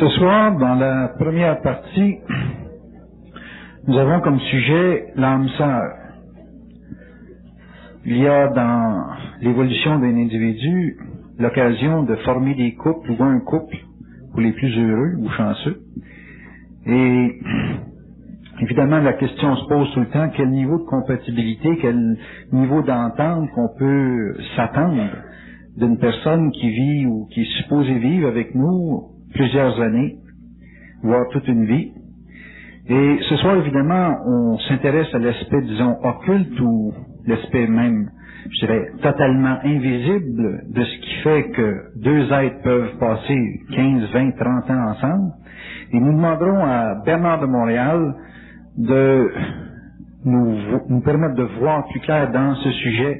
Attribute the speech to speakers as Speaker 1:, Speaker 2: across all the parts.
Speaker 1: Ce soir, dans la première partie, nous avons comme sujet l'âme sœur. Il y a dans l'évolution d'un individu l'occasion de former des couples ou un couple pour les plus heureux ou chanceux. Et évidemment, la question se pose tout le temps, quel niveau de compatibilité, quel niveau d'entente qu'on peut s'attendre d'une personne qui vit ou qui est supposée vivre avec nous plusieurs années, voire toute une vie. Et ce soir, évidemment, on s'intéresse à l'aspect, disons, occulte ou l'aspect même, je dirais, totalement invisible de ce qui fait que deux êtres peuvent passer 15, 20, 30 ans ensemble. Et nous demanderons à Bernard de Montréal de nous permettre de voir plus clair dans ce sujet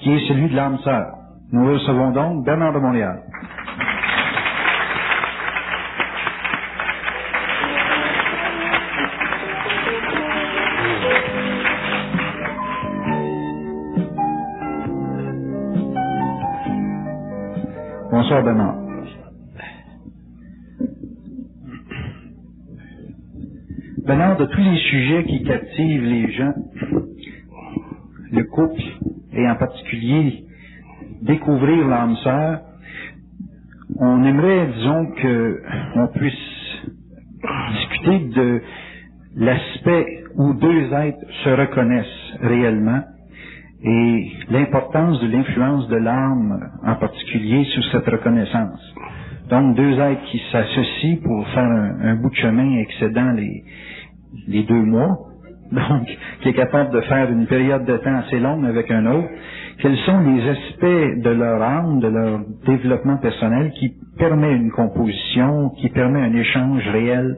Speaker 1: qui est celui de l'âme sœur. Nous recevons donc Bernard de Montréal. Bonsoir Bernard. Bernard, de tous les sujets qui captivent les gens, le couple et en particulier découvrir l'âme sœur, on aimerait, disons, qu'on puisse discuter de l'aspect où deux êtres se reconnaissent réellement et l'importance de l'influence de l'âme en particulier sur cette reconnaissance. Donc, deux êtres qui s'associent pour faire un bout de chemin excédant les 2 mois, donc qui est capable de faire une période de temps assez longue avec un autre. Quels sont les aspects de leur âme, de leur développement personnel qui permet une composition, qui permet un échange réel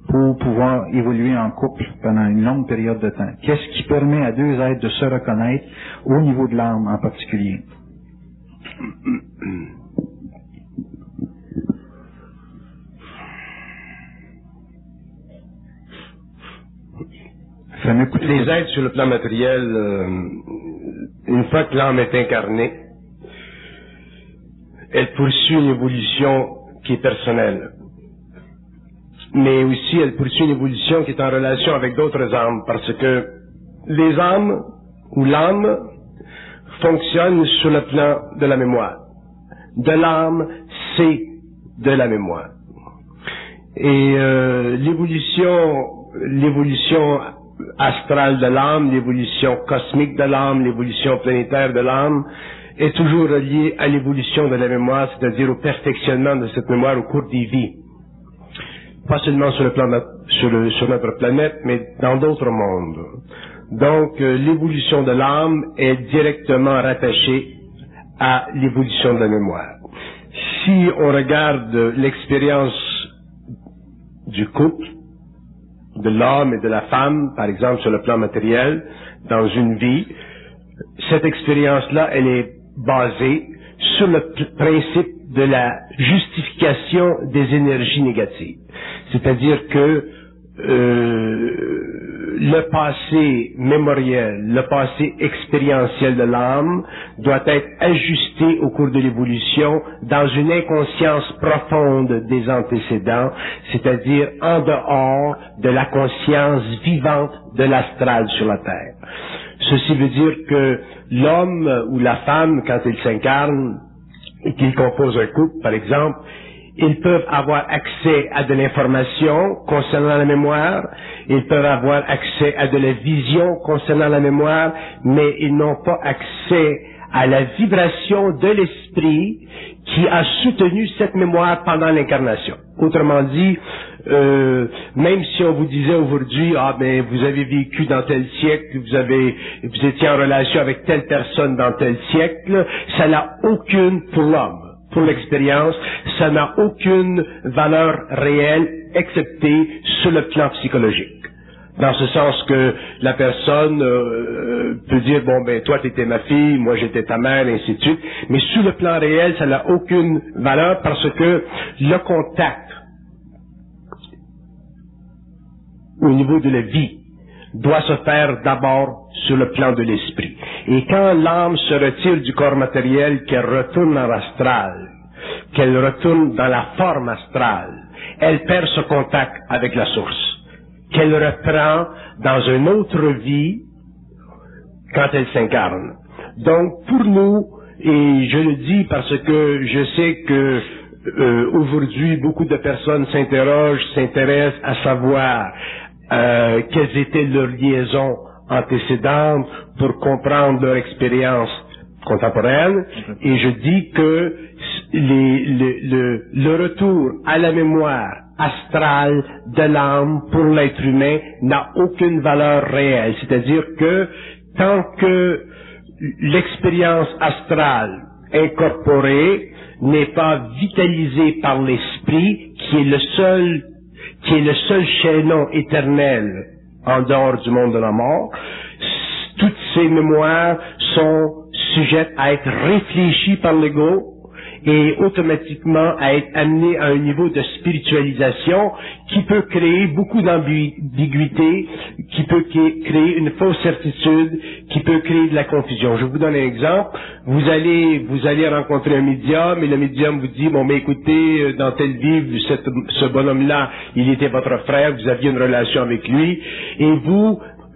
Speaker 1: pour pouvoir évoluer en couple pendant une longue période de temps? Qu'est-ce qui permet à deux êtres de se reconnaître au niveau de l'âme en particulier?
Speaker 2: Les êtres sur le plan matériel, une fois que l'âme est incarnée, elle poursuit une évolution qui est personnelle. Mais aussi, elle poursuit une évolution qui est en relation avec d'autres âmes, parce que les âmes, ou l'âme, fonctionnent sur le plan de la mémoire. De l'âme, c'est de la mémoire. Et l'évolution astrale de l'âme, l'évolution cosmique de l'âme, l'évolution planétaire de l'âme, est toujours reliée à l'évolution de la mémoire, c'est-à-dire au perfectionnement de cette mémoire au cours des vies. Pas seulement sur le plan sur notre planète, mais dans d'autres mondes. Donc, l'évolution de l'âme est directement rattachée à l'évolution de la mémoire. Si on regarde l'expérience du couple, de l'homme et de la femme, par exemple sur le plan matériel, dans une vie, cette expérience-là, elle est basée sur le principe de la justification des énergies négatives. C'est-à-dire que le passé mémoriel, le passé expérientiel de l'âme doit être ajusté au cours de l'évolution dans une inconscience profonde des antécédents, c'est-à-dire en dehors de la conscience vivante de l'astral sur la Terre. Ceci veut dire que l'homme ou la femme, quand il s'incarne et qu'il compose un couple, par exemple, ils peuvent avoir accès à de l'information concernant la mémoire, ils peuvent avoir accès à de la vision concernant la mémoire, mais ils n'ont pas accès à la vibration de l'esprit qui a soutenu cette mémoire pendant l'incarnation. Autrement dit, même si on vous disait aujourd'hui, vous avez vécu dans tel siècle, vous étiez en relation avec telle personne dans tel siècle, ça n'a aucune, pour l'homme, pour l'expérience, ça n'a aucune valeur réelle, excepté sur le plan psychologique. Dans ce sens que la personne peut dire, toi t'étais ma fille, moi j'étais ta mère, et ainsi de suite. Mais sur le plan réel, ça n'a aucune valeur parce que le contact au niveau de la vie doit se faire d'abord sur le plan de l'esprit. Et quand l'âme se retire du corps matériel, qu'elle retourne dans l'astral, qu'elle retourne dans la forme astrale, elle perd ce contact avec la source, qu'elle reprend dans une autre vie quand elle s'incarne. Donc, pour nous, et je le dis parce que je sais que aujourd'hui, beaucoup de personnes s'intéressent à savoir quelles étaient leurs liaisons antécédentes pour comprendre leur expérience contemporaine. Et je dis que le retour à la mémoire astrale de l'âme pour l'être humain n'a aucune valeur réelle. C'est-à-dire que tant que l'expérience astrale incorporée n'est pas vitalisée par l'esprit, qui est le seul chaînon éternel en dehors du monde de la mort, toutes ces mémoires sont sujettes à être réfléchies par l'ego et automatiquement à être amenées à un niveau de spiritualisation qui peut créer beaucoup d'ambiguïté, qui peut créer une fausse certitude, qui peut créer de la confusion. Je vous donne un exemple. Vous allez rencontrer un médium et le médium vous dit, bon, mais écoutez, dans telle vie, ce bonhomme-là, il était votre frère, vous aviez une relation avec lui, et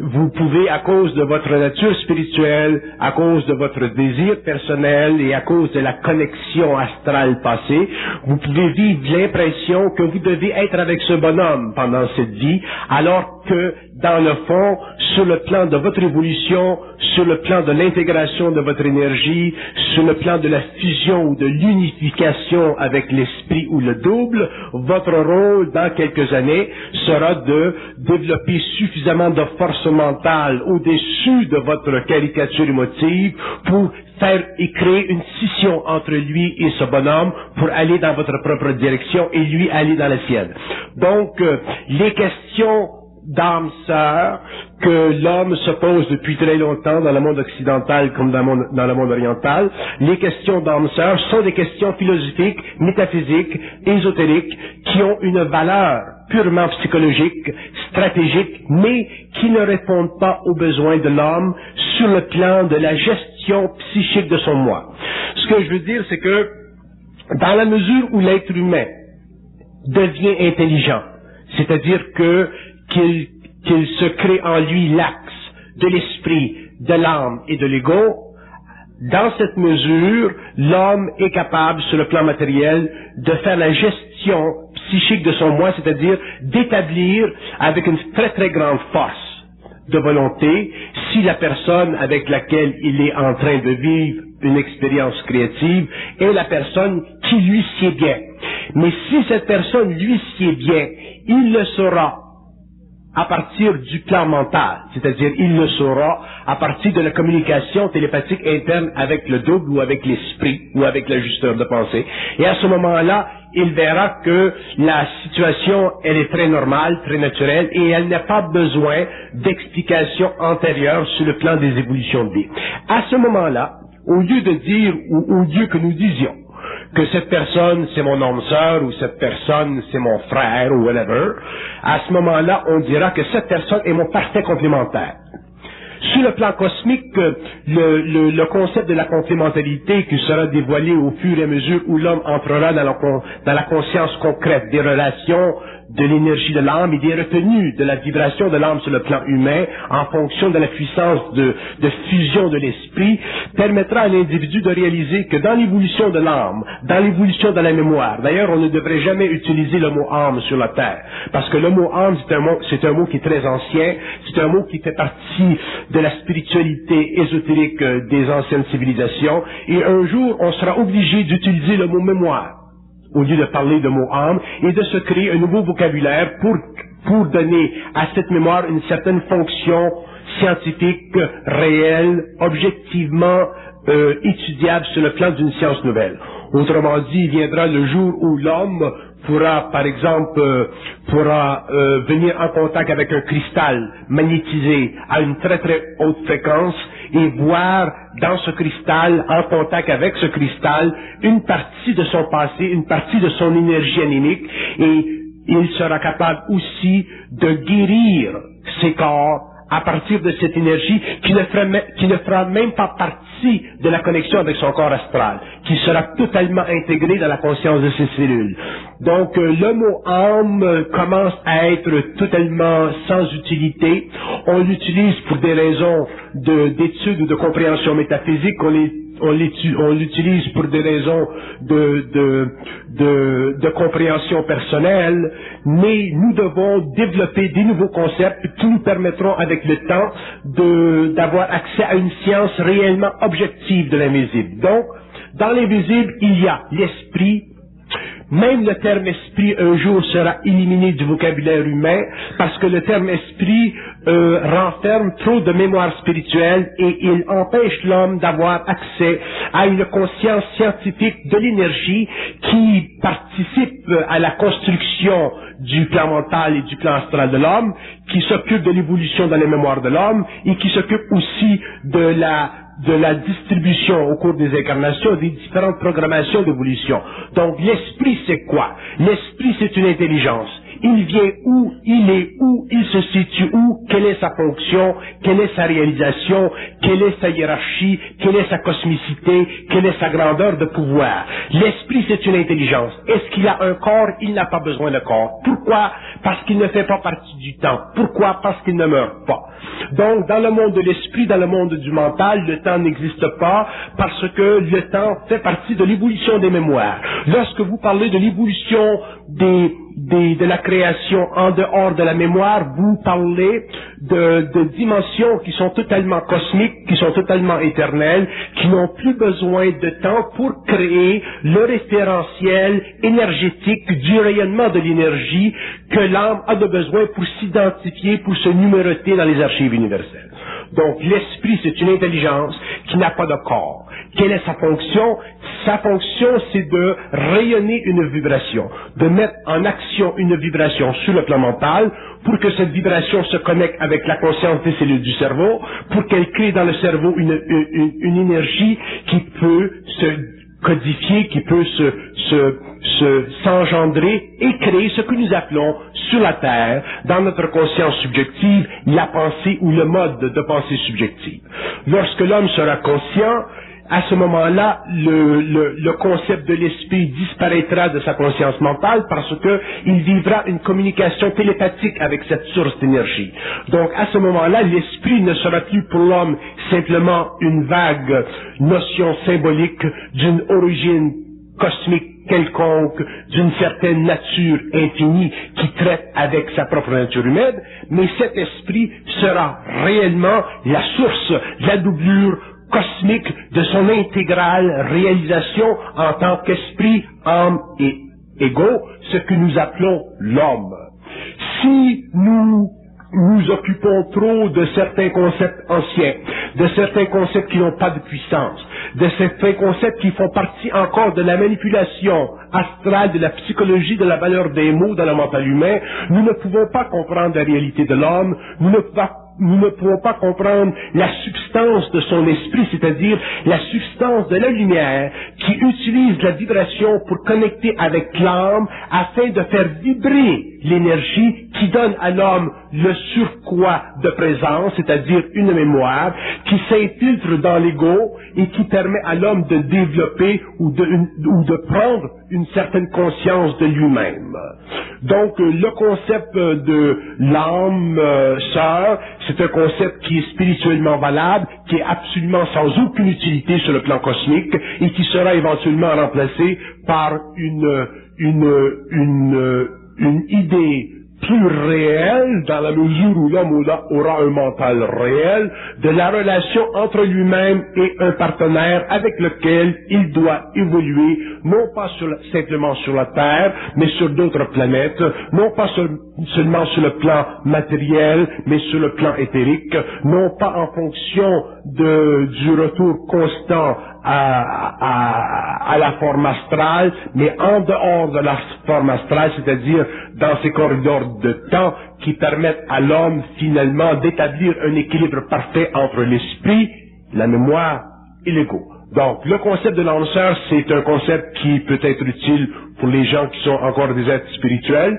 Speaker 2: vous pouvez, à cause de votre nature spirituelle, à cause de votre désir personnel et à cause de la connexion astrale passée, vous pouvez vivre l'impression que vous devez être avec ce bonhomme pendant cette vie, alors que, dans le fond, sur le plan de votre évolution, sur le plan de l'intégration de votre énergie, sur le plan de la fusion ou de l'unification avec l'esprit ou le double, votre rôle dans quelques années sera de développer suffisamment de force mentale au-dessus de votre caricature émotive pour faire et créer une scission entre lui et ce bonhomme pour aller dans votre propre direction et lui aller dans la sienne. Donc, les questions d'âme sœur que l'homme se pose depuis très longtemps dans le monde occidental comme dans le monde oriental, les questions d'âme sœur sont des questions philosophiques, métaphysiques, ésotériques, qui ont une valeur purement psychologique, stratégique, mais qui ne répondent pas aux besoins de l'homme sur le plan de la gestion psychique de son moi. Ce que je veux dire, c'est que dans la mesure où l'être humain devient intelligent, c'est-à-dire qu'il se crée en lui l'axe de l'esprit, de l'âme et de l'ego, dans cette mesure, l'homme est capable, sur le plan matériel, de faire la gestion psychique de son moi, c'est-à-dire d'établir avec une très très grande force de volonté si la personne avec laquelle il est en train de vivre une expérience créative est la personne qui lui sied bien. Mais si cette personne lui sied bien, il le saura à partir du plan mental, c'est-à-dire il le saura à partir de la communication télépathique interne avec le double ou avec l'esprit ou avec l'ajusteur de pensée. Et à ce moment-là, il verra que la situation, elle est très normale, très naturelle et elle n'a pas besoin d'explications antérieures sur le plan des évolutions de vie. À ce moment-là, au lieu de dire, ou au lieu que nous disions, que cette personne c'est mon âme sœur ou cette personne c'est mon frère ou whatever, à ce moment-là, on dira que cette personne est mon parfait complémentaire. Sur le plan cosmique, le concept de la complémentarité qui sera dévoilé au fur et à mesure où l'homme entrera dans la conscience concrète des relations, de l'énergie de l'âme et des retenues de la vibration de l'âme sur le plan humain en fonction de la puissance de fusion de l'esprit, permettra à l'individu de réaliser que dans l'évolution de l'âme, dans l'évolution de la mémoire, d'ailleurs on ne devrait jamais utiliser le mot âme sur la terre, parce que le mot âme c'est un mot qui est très ancien, c'est un mot qui fait partie de la spiritualité ésotérique des anciennes civilisations, et un jour on sera obligé d'utiliser le mot mémoire au lieu de parler de mot âme, et de se créer un nouveau vocabulaire pour donner à cette mémoire une certaine fonction scientifique, réelle, objectivement étudiable sur le plan d'une science nouvelle. Autrement dit, il viendra le jour où l'homme pourra, par exemple, venir en contact avec un cristal magnétisé à une très très haute fréquence et voir dans ce cristal, en contact avec ce cristal, une partie de son passé, une partie de son énergie anémique, et il sera capable aussi de guérir ses corps à partir de cette énergie qui ne fera même pas partie de la connexion avec son corps astral, qui sera totalement intégrée dans la conscience de ses cellules. Donc, le mot âme commence à être totalement sans utilité. On l'utilise pour des raisons d'étude ou de compréhension métaphysique. On l'utilise pour des raisons de compréhension personnelle, mais nous devons développer des nouveaux concepts qui nous permettront avec le temps d'avoir accès à une science réellement objective de l'invisible. Donc, dans l'invisible, il y a l'esprit. Même le terme esprit un jour sera éliminé du vocabulaire humain parce que le terme esprit renferme trop de mémoire spirituelle et il empêche l'homme d'avoir accès à une conscience scientifique de l'énergie qui participe à la construction du plan mental et du plan astral de l'homme, qui s'occupe de l'évolution dans les mémoires de l'homme et qui s'occupe aussi de la distribution au cours des incarnations des différentes programmations d'évolution. Donc l'esprit c'est quoi? L'esprit c'est une intelligence. Il vient où? Il est où? Il se situe où? Quelle est sa fonction? Quelle est sa réalisation? Quelle est sa hiérarchie? Quelle est sa cosmicité? Quelle est sa grandeur de pouvoir? L'esprit c'est une intelligence. Est-ce qu'il a un corps? Il n'a pas besoin de corps. Pourquoi? Parce qu'il ne fait pas partie du temps. Pourquoi? Parce qu'il ne meurt pas. Donc, dans le monde de l'esprit, dans le monde du mental, le temps n'existe pas parce que le temps fait partie de l'évolution des mémoires. Lorsque vous parlez de l'évolution de la création en dehors de la mémoire, vous parlez de dimensions qui sont totalement cosmiques, qui sont totalement éternelles, qui n'ont plus besoin de temps pour créer le référentiel énergétique du rayonnement de l'énergie que l'âme a de besoin pour s'identifier, pour se numéroter dans les archives universelles. Donc l'esprit, c'est une intelligence qui n'a pas de corps. Quelle est sa fonction? Sa fonction, c'est de rayonner une vibration, de mettre en action une vibration sur le plan mental pour que cette vibration se connecte avec la conscience des cellules du cerveau, pour qu'elle crée dans le cerveau une énergie qui peut se codifier, qui peut s'engendrer et créer ce que nous appelons sur la Terre, dans notre conscience subjective, la pensée ou le mode de pensée subjective. Lorsque l'homme sera conscient, à ce moment-là, le concept de l'esprit disparaîtra de sa conscience mentale parce que il vivra une communication télépathique avec cette source d'énergie. Donc, à ce moment-là, l'esprit ne sera plus pour l'homme simplement une vague notion symbolique d'une origine cosmique quelconque, d'une certaine nature infinie qui traite avec sa propre nature humaine, mais cet esprit sera réellement la source, la doublure cosmique de son intégrale réalisation en tant qu'esprit, âme et ego, ce que nous appelons l'homme. Si nous nous occupons trop de certains concepts anciens, de certains concepts qui n'ont pas de puissance, de certains concepts qui font partie encore de la manipulation astrale, de la psychologie, de la valeur des mots dans le mental humain, nous ne pouvons pas comprendre la réalité de l'homme, nous ne pouvons pas comprendre la substance de son esprit, c'est-à-dire la substance de la lumière qui utilise la vibration pour connecter avec l'âme afin de faire vibrer l'énergie qui donne à l'homme le surcroît de présence, c'est-à-dire une mémoire qui s'infiltre dans l'ego et qui permet à l'homme de développer ou de prendre une certaine conscience de lui-même. Donc, le concept de l'âme sœur, c'est un concept qui est spirituellement valable, qui est absolument sans aucune utilité sur le plan cosmique et qui sera éventuellement remplacé par une idée plus réelle, dans la mesure où l'homme aura un mental réel, de la relation entre lui-même et un partenaire avec lequel il doit évoluer, non pas simplement sur la Terre, mais sur d'autres planètes, non pas seulement sur le plan matériel, mais sur le plan éthérique, non pas en fonction du retour constant à la forme astrale, mais en dehors de la forme astrale, c'est-à-dire dans ces corridors de temps qui permettent à l'homme finalement d'établir un équilibre parfait entre l'esprit, la mémoire et l'ego. Donc, le concept de l'âme sœur, c'est un concept qui peut être utile pour les gens qui sont encore des êtres spirituels,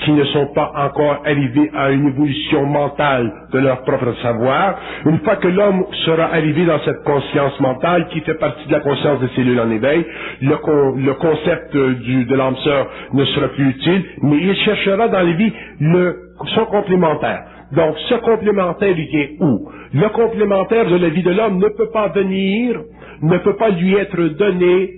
Speaker 2: qui ne sont pas encore arrivés à une évolution mentale de leur propre savoir. Une fois que l'homme sera arrivé dans cette conscience mentale, qui fait partie de la conscience des cellules en éveil, le concept de l'âme sœur ne sera plus utile, mais il cherchera dans la vie son complémentaire. Donc, ce complémentaire, il vient où? Le complémentaire de la vie de l'homme ne peut pas lui être donné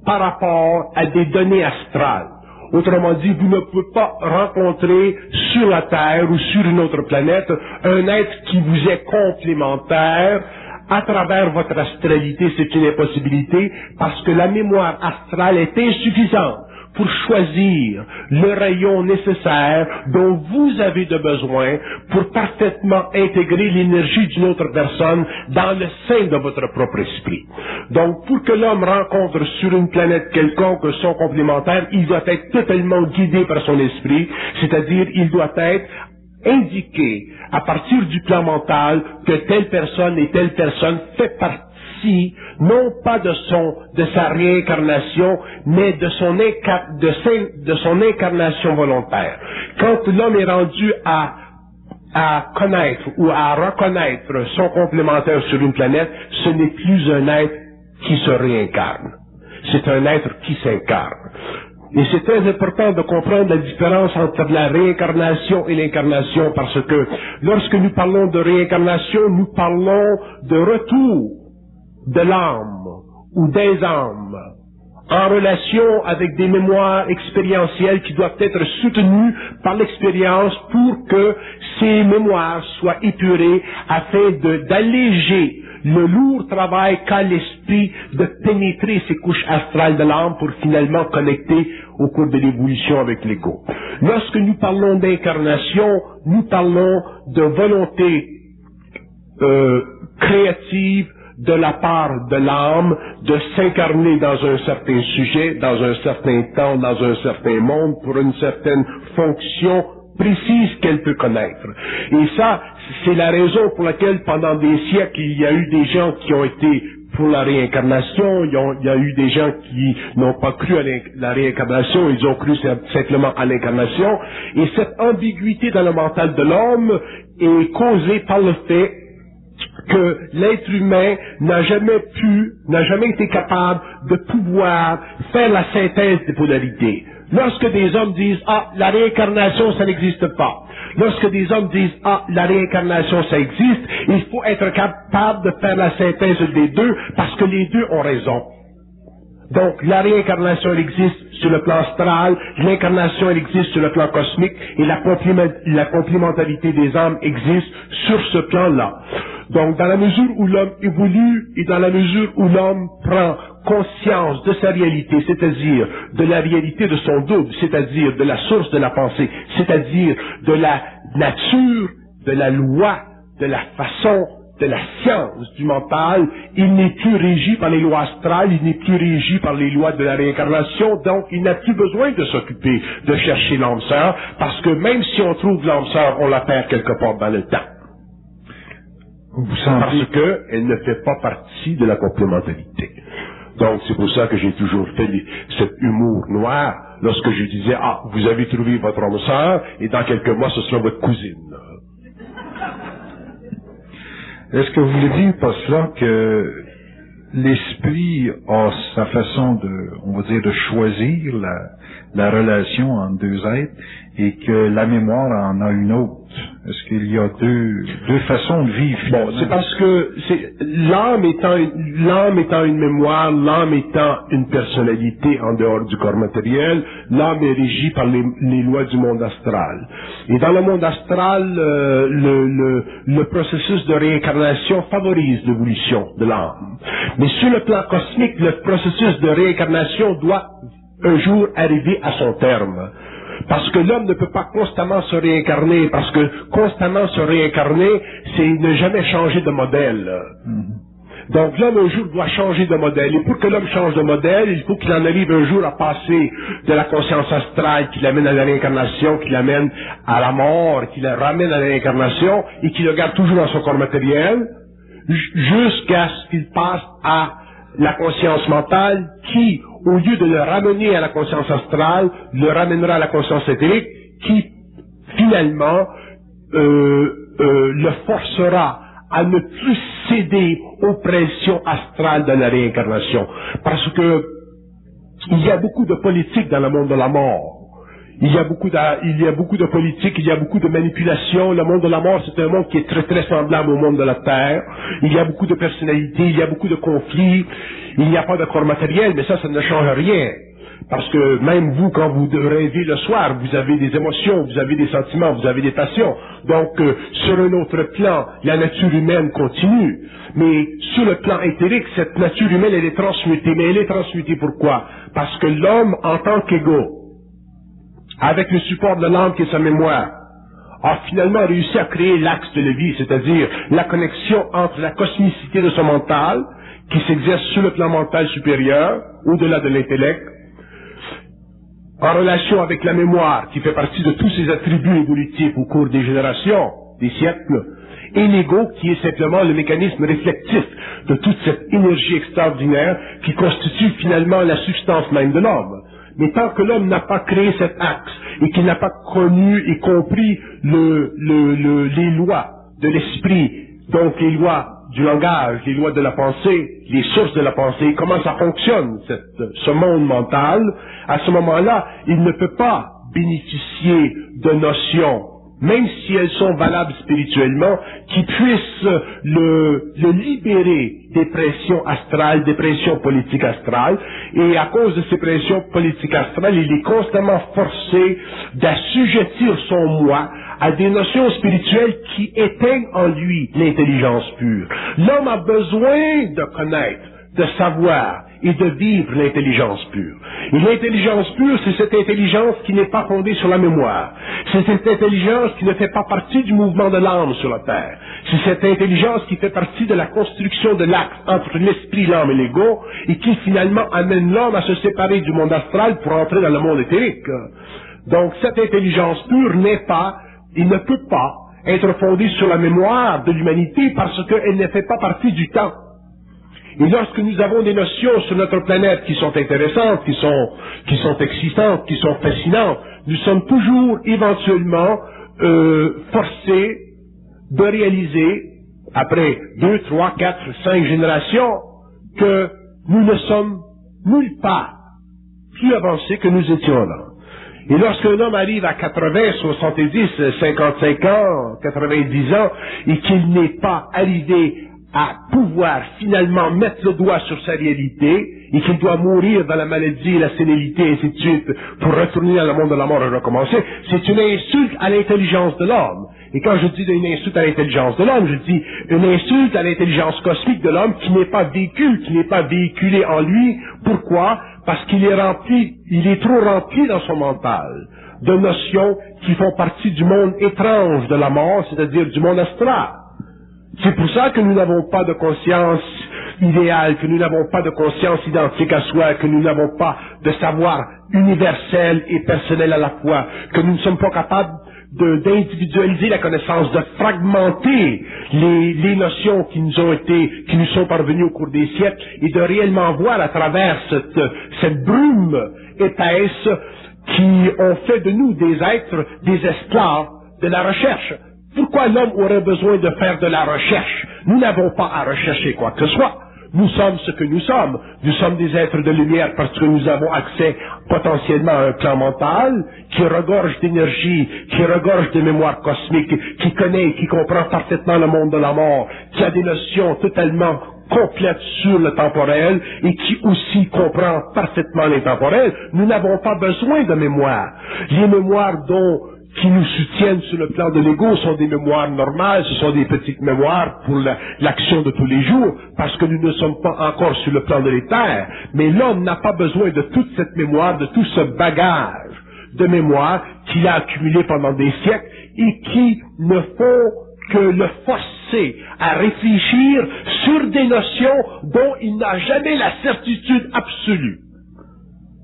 Speaker 2: par rapport à des données astrales. Autrement dit, vous ne pouvez pas rencontrer sur la Terre ou sur une autre planète un être qui vous est complémentaire à travers votre astralité. C'est une impossibilité parce que la mémoire astrale est insuffisante pour choisir le rayon nécessaire dont vous avez de besoin pour parfaitement intégrer l'énergie d'une autre personne dans le sein de votre propre esprit. Donc, pour que l'homme rencontre sur une planète quelconque son complémentaire, il doit être totalement guidé par son esprit, c'est-à-dire il doit être indiqué à partir du plan mental que telle personne et telle personne fait partie non pas de sa réincarnation, mais de son incarnation volontaire. Quand l'homme est rendu à connaître ou à reconnaître son complémentaire sur une planète, ce n'est plus un être qui se réincarne. C'est un être qui s'incarne. Et c'est très important de comprendre la différence entre la réincarnation et l'incarnation, parce que lorsque nous parlons de réincarnation, nous parlons de retour de l'âme ou des âmes en relation avec des mémoires expérientielles qui doivent être soutenues par l'expérience pour que ces mémoires soient épurées afin d'alléger le lourd travail qu'a l'esprit de pénétrer ces couches astrales de l'âme pour finalement connecter au cours de l'évolution avec l'ego. Lorsque nous parlons d'incarnation, nous parlons de volonté créative de la part de l'âme de s'incarner dans un certain sujet, dans un certain temps, dans un certain monde, pour une certaine fonction précise qu'elle peut connaître. Et ça, c'est la raison pour laquelle pendant des siècles, il y a eu des gens qui ont été pour la réincarnation, il y a eu des gens qui n'ont pas cru à la réincarnation, ils ont cru simplement à l'incarnation. Et cette ambiguïté dans le mental de l'homme est causée par le fait que l'être humain n'a jamais été capable de pouvoir faire la synthèse des polarités. Lorsque des hommes disent, la réincarnation, ça n'existe pas. Lorsque des hommes disent, la réincarnation, ça existe, il faut être capable de faire la synthèse des deux, parce que les deux ont raison. Donc, la réincarnation, elle existe sur le plan astral, l'incarnation, elle existe sur le plan cosmique, et la complémentarité des âmes existe sur ce plan-là. Donc, dans la mesure où l'homme évolue et dans la mesure où l'homme prend conscience de sa réalité, c'est-à-dire de la réalité de son double, c'est-à-dire de la source de la pensée, c'est-à-dire de la nature, de la loi, de la façon, de la science du mental, il n'est plus régi par les lois astrales, il n'est plus régi par les lois de la réincarnation, donc il n'a plus besoin de s'occuper de chercher l'âme sœur, parce que même si on trouve l'âme sœur, on la perd quelque part dans le temps. Parce qu'elle ne fait pas partie de la complémentarité. Donc c'est pour ça que j'ai toujours fait cet humour noir lorsque je disais, vous avez trouvé votre âme sœur et dans quelques mois ce sera votre cousine.
Speaker 1: Est-ce que vous voulez dire par cela que l'esprit a sa façon de choisir la relation entre deux êtres et que la mémoire en a une autre? Est-ce qu'il y a deux façons de vivre?
Speaker 2: Bon, c'est parce que l'âme étant une mémoire, l'âme étant une personnalité en dehors du corps matériel, l'âme est régie par les lois du monde astral. Et dans le monde astral, le processus de réincarnation favorise l'évolution de l'âme. Mais sur le plan cosmique, le processus de réincarnation doit un jour arriver à son terme. Parce que l'homme ne peut pas constamment se réincarner, parce que constamment se réincarner, c'est ne jamais changer de modèle. Donc l'homme un jour doit changer de modèle. Et pour que l'homme change de modèle, il faut qu'il en arrive un jour à passer de la conscience astrale qui l'amène à la réincarnation, qui l'amène à la mort, qui le ramène à la réincarnation, et qui le garde toujours dans son corps matériel, jusqu'à ce qu'il passe à la conscience mentale qui, au lieu de le ramener à la conscience astrale, le ramènera à la conscience éthérique qui, finalement, le forcera à ne plus céder aux pressions astrales de la réincarnation. Parce que il y a beaucoup de politique dans le monde de la mort. Il y a beaucoup de politique, il y a beaucoup de manipulation. Le monde de la mort, c'est un monde qui est très très semblable au monde de la Terre. Il y a beaucoup de personnalités, il y a beaucoup de conflits. Il n'y a pas de corps matériel, mais ça ne change rien. Parce que même vous, quand vous rêvez le soir, vous avez des émotions, vous avez des sentiments, vous avez des passions. Donc, sur un autre plan, la nature humaine continue. Mais sur le plan éthérique, cette nature humaine, elle est transmutée. Mais elle est transmutée pourquoi? Parce que l'homme, en tant qu'égo, avec le support de l'âme qui est sa mémoire, a finalement réussi à créer l'axe de la vie, c'est-à-dire la connexion entre la cosmicité de son mental, qui s'exerce sur le plan mental supérieur, au-delà de l'intellect, en relation avec la mémoire, qui fait partie de tous ses attributs évolutifs au cours des générations, des siècles, et l'ego, qui est simplement le mécanisme réflectif de toute cette énergie extraordinaire qui constitue finalement la substance même de l'homme. Mais tant que l'homme n'a pas créé cet axe et qu'il n'a pas connu et compris les lois de l'esprit, donc les lois du langage, les lois de la pensée, les sources de la pensée, comment ça fonctionne, ce monde mental, à ce moment-là, il ne peut pas bénéficier de notions, même si elles sont valables spirituellement, qui puissent le libérer des pressions astrales, des pressions politiques astrales, et à cause de ces pressions politiques astrales, il est constamment forcé d'assujettir son moi à des notions spirituelles qui éteignent en lui l'intelligence pure. L'homme a besoin de connaître, de savoir et de vivre l'intelligence pure. Et l'intelligence pure, c'est cette intelligence qui n'est pas fondée sur la mémoire. C'est cette intelligence qui ne fait pas partie du mouvement de l'âme sur la terre. C'est cette intelligence qui fait partie de la construction de l'axe entre l'esprit, l'âme et l'ego, et qui finalement amène l'homme à se séparer du monde astral pour entrer dans le monde éthérique. Donc cette intelligence pure il ne peut pas être fondée sur la mémoire de l'humanité parce qu'elle ne fait pas partie du temps. Et lorsque nous avons des notions sur notre planète qui sont intéressantes, qui sont excitantes, qui sont fascinantes, nous sommes toujours éventuellement forcés de réaliser, après 2, 3, 4, 5 générations, que nous ne sommes nulle part plus avancés que nous étions là. Et lorsqu'un homme arrive à 80, 70, 55 ans, 90 ans, et qu'il n'est pas arrivé à pouvoir finalement mettre le doigt sur sa réalité, et qu'il doit mourir dans la maladie, la sénilité, et ainsi de suite, pour retourner dans le monde de la mort et recommencer, c'est une insulte à l'intelligence de l'homme. Et quand je dis une insulte à l'intelligence de l'homme, je dis une insulte à l'intelligence cosmique de l'homme qui n'est pas vécue, qui n'est pas véhiculée en lui. Pourquoi? Parce qu'il est trop rempli dans son mental de notions qui font partie du monde étrange de la mort, c'est-à-dire du monde astral. C'est pour ça que nous n'avons pas de conscience idéale, que nous n'avons pas de conscience identique à soi, que nous n'avons pas de savoir universel et personnel à la fois, que nous ne sommes pas capables d'individualiser la connaissance, de fragmenter les notions qui nous sont parvenues au cours des siècles et de réellement voir à travers cette brume épaisse qui ont fait de nous des êtres, des esclaves de la recherche. Pourquoi l'homme aurait besoin de faire de la recherche? Nous n'avons pas à rechercher quoi que ce soit. Nous sommes ce que nous sommes. Nous sommes des êtres de lumière parce que nous avons accès potentiellement à un plan mental qui regorge d'énergie, qui regorge de mémoire cosmique, qui connaît et qui comprend parfaitement le monde de la mort, qui a des notions totalement complètes sur le temporel et qui aussi comprend parfaitement l'intemporel. Nous n'avons pas besoin de mémoire. Les mémoires qui nous soutiennent sur le plan de l'ego sont des mémoires normales, ce sont des petites mémoires pour l'action de tous les jours, parce que nous ne sommes pas encore sur le plan de l'éther. Mais l'homme n'a pas besoin de toute cette mémoire, de tout ce bagage de mémoire qu'il a accumulé pendant des siècles et qui ne font que le forcer à réfléchir sur des notions dont il n'a jamais la certitude absolue.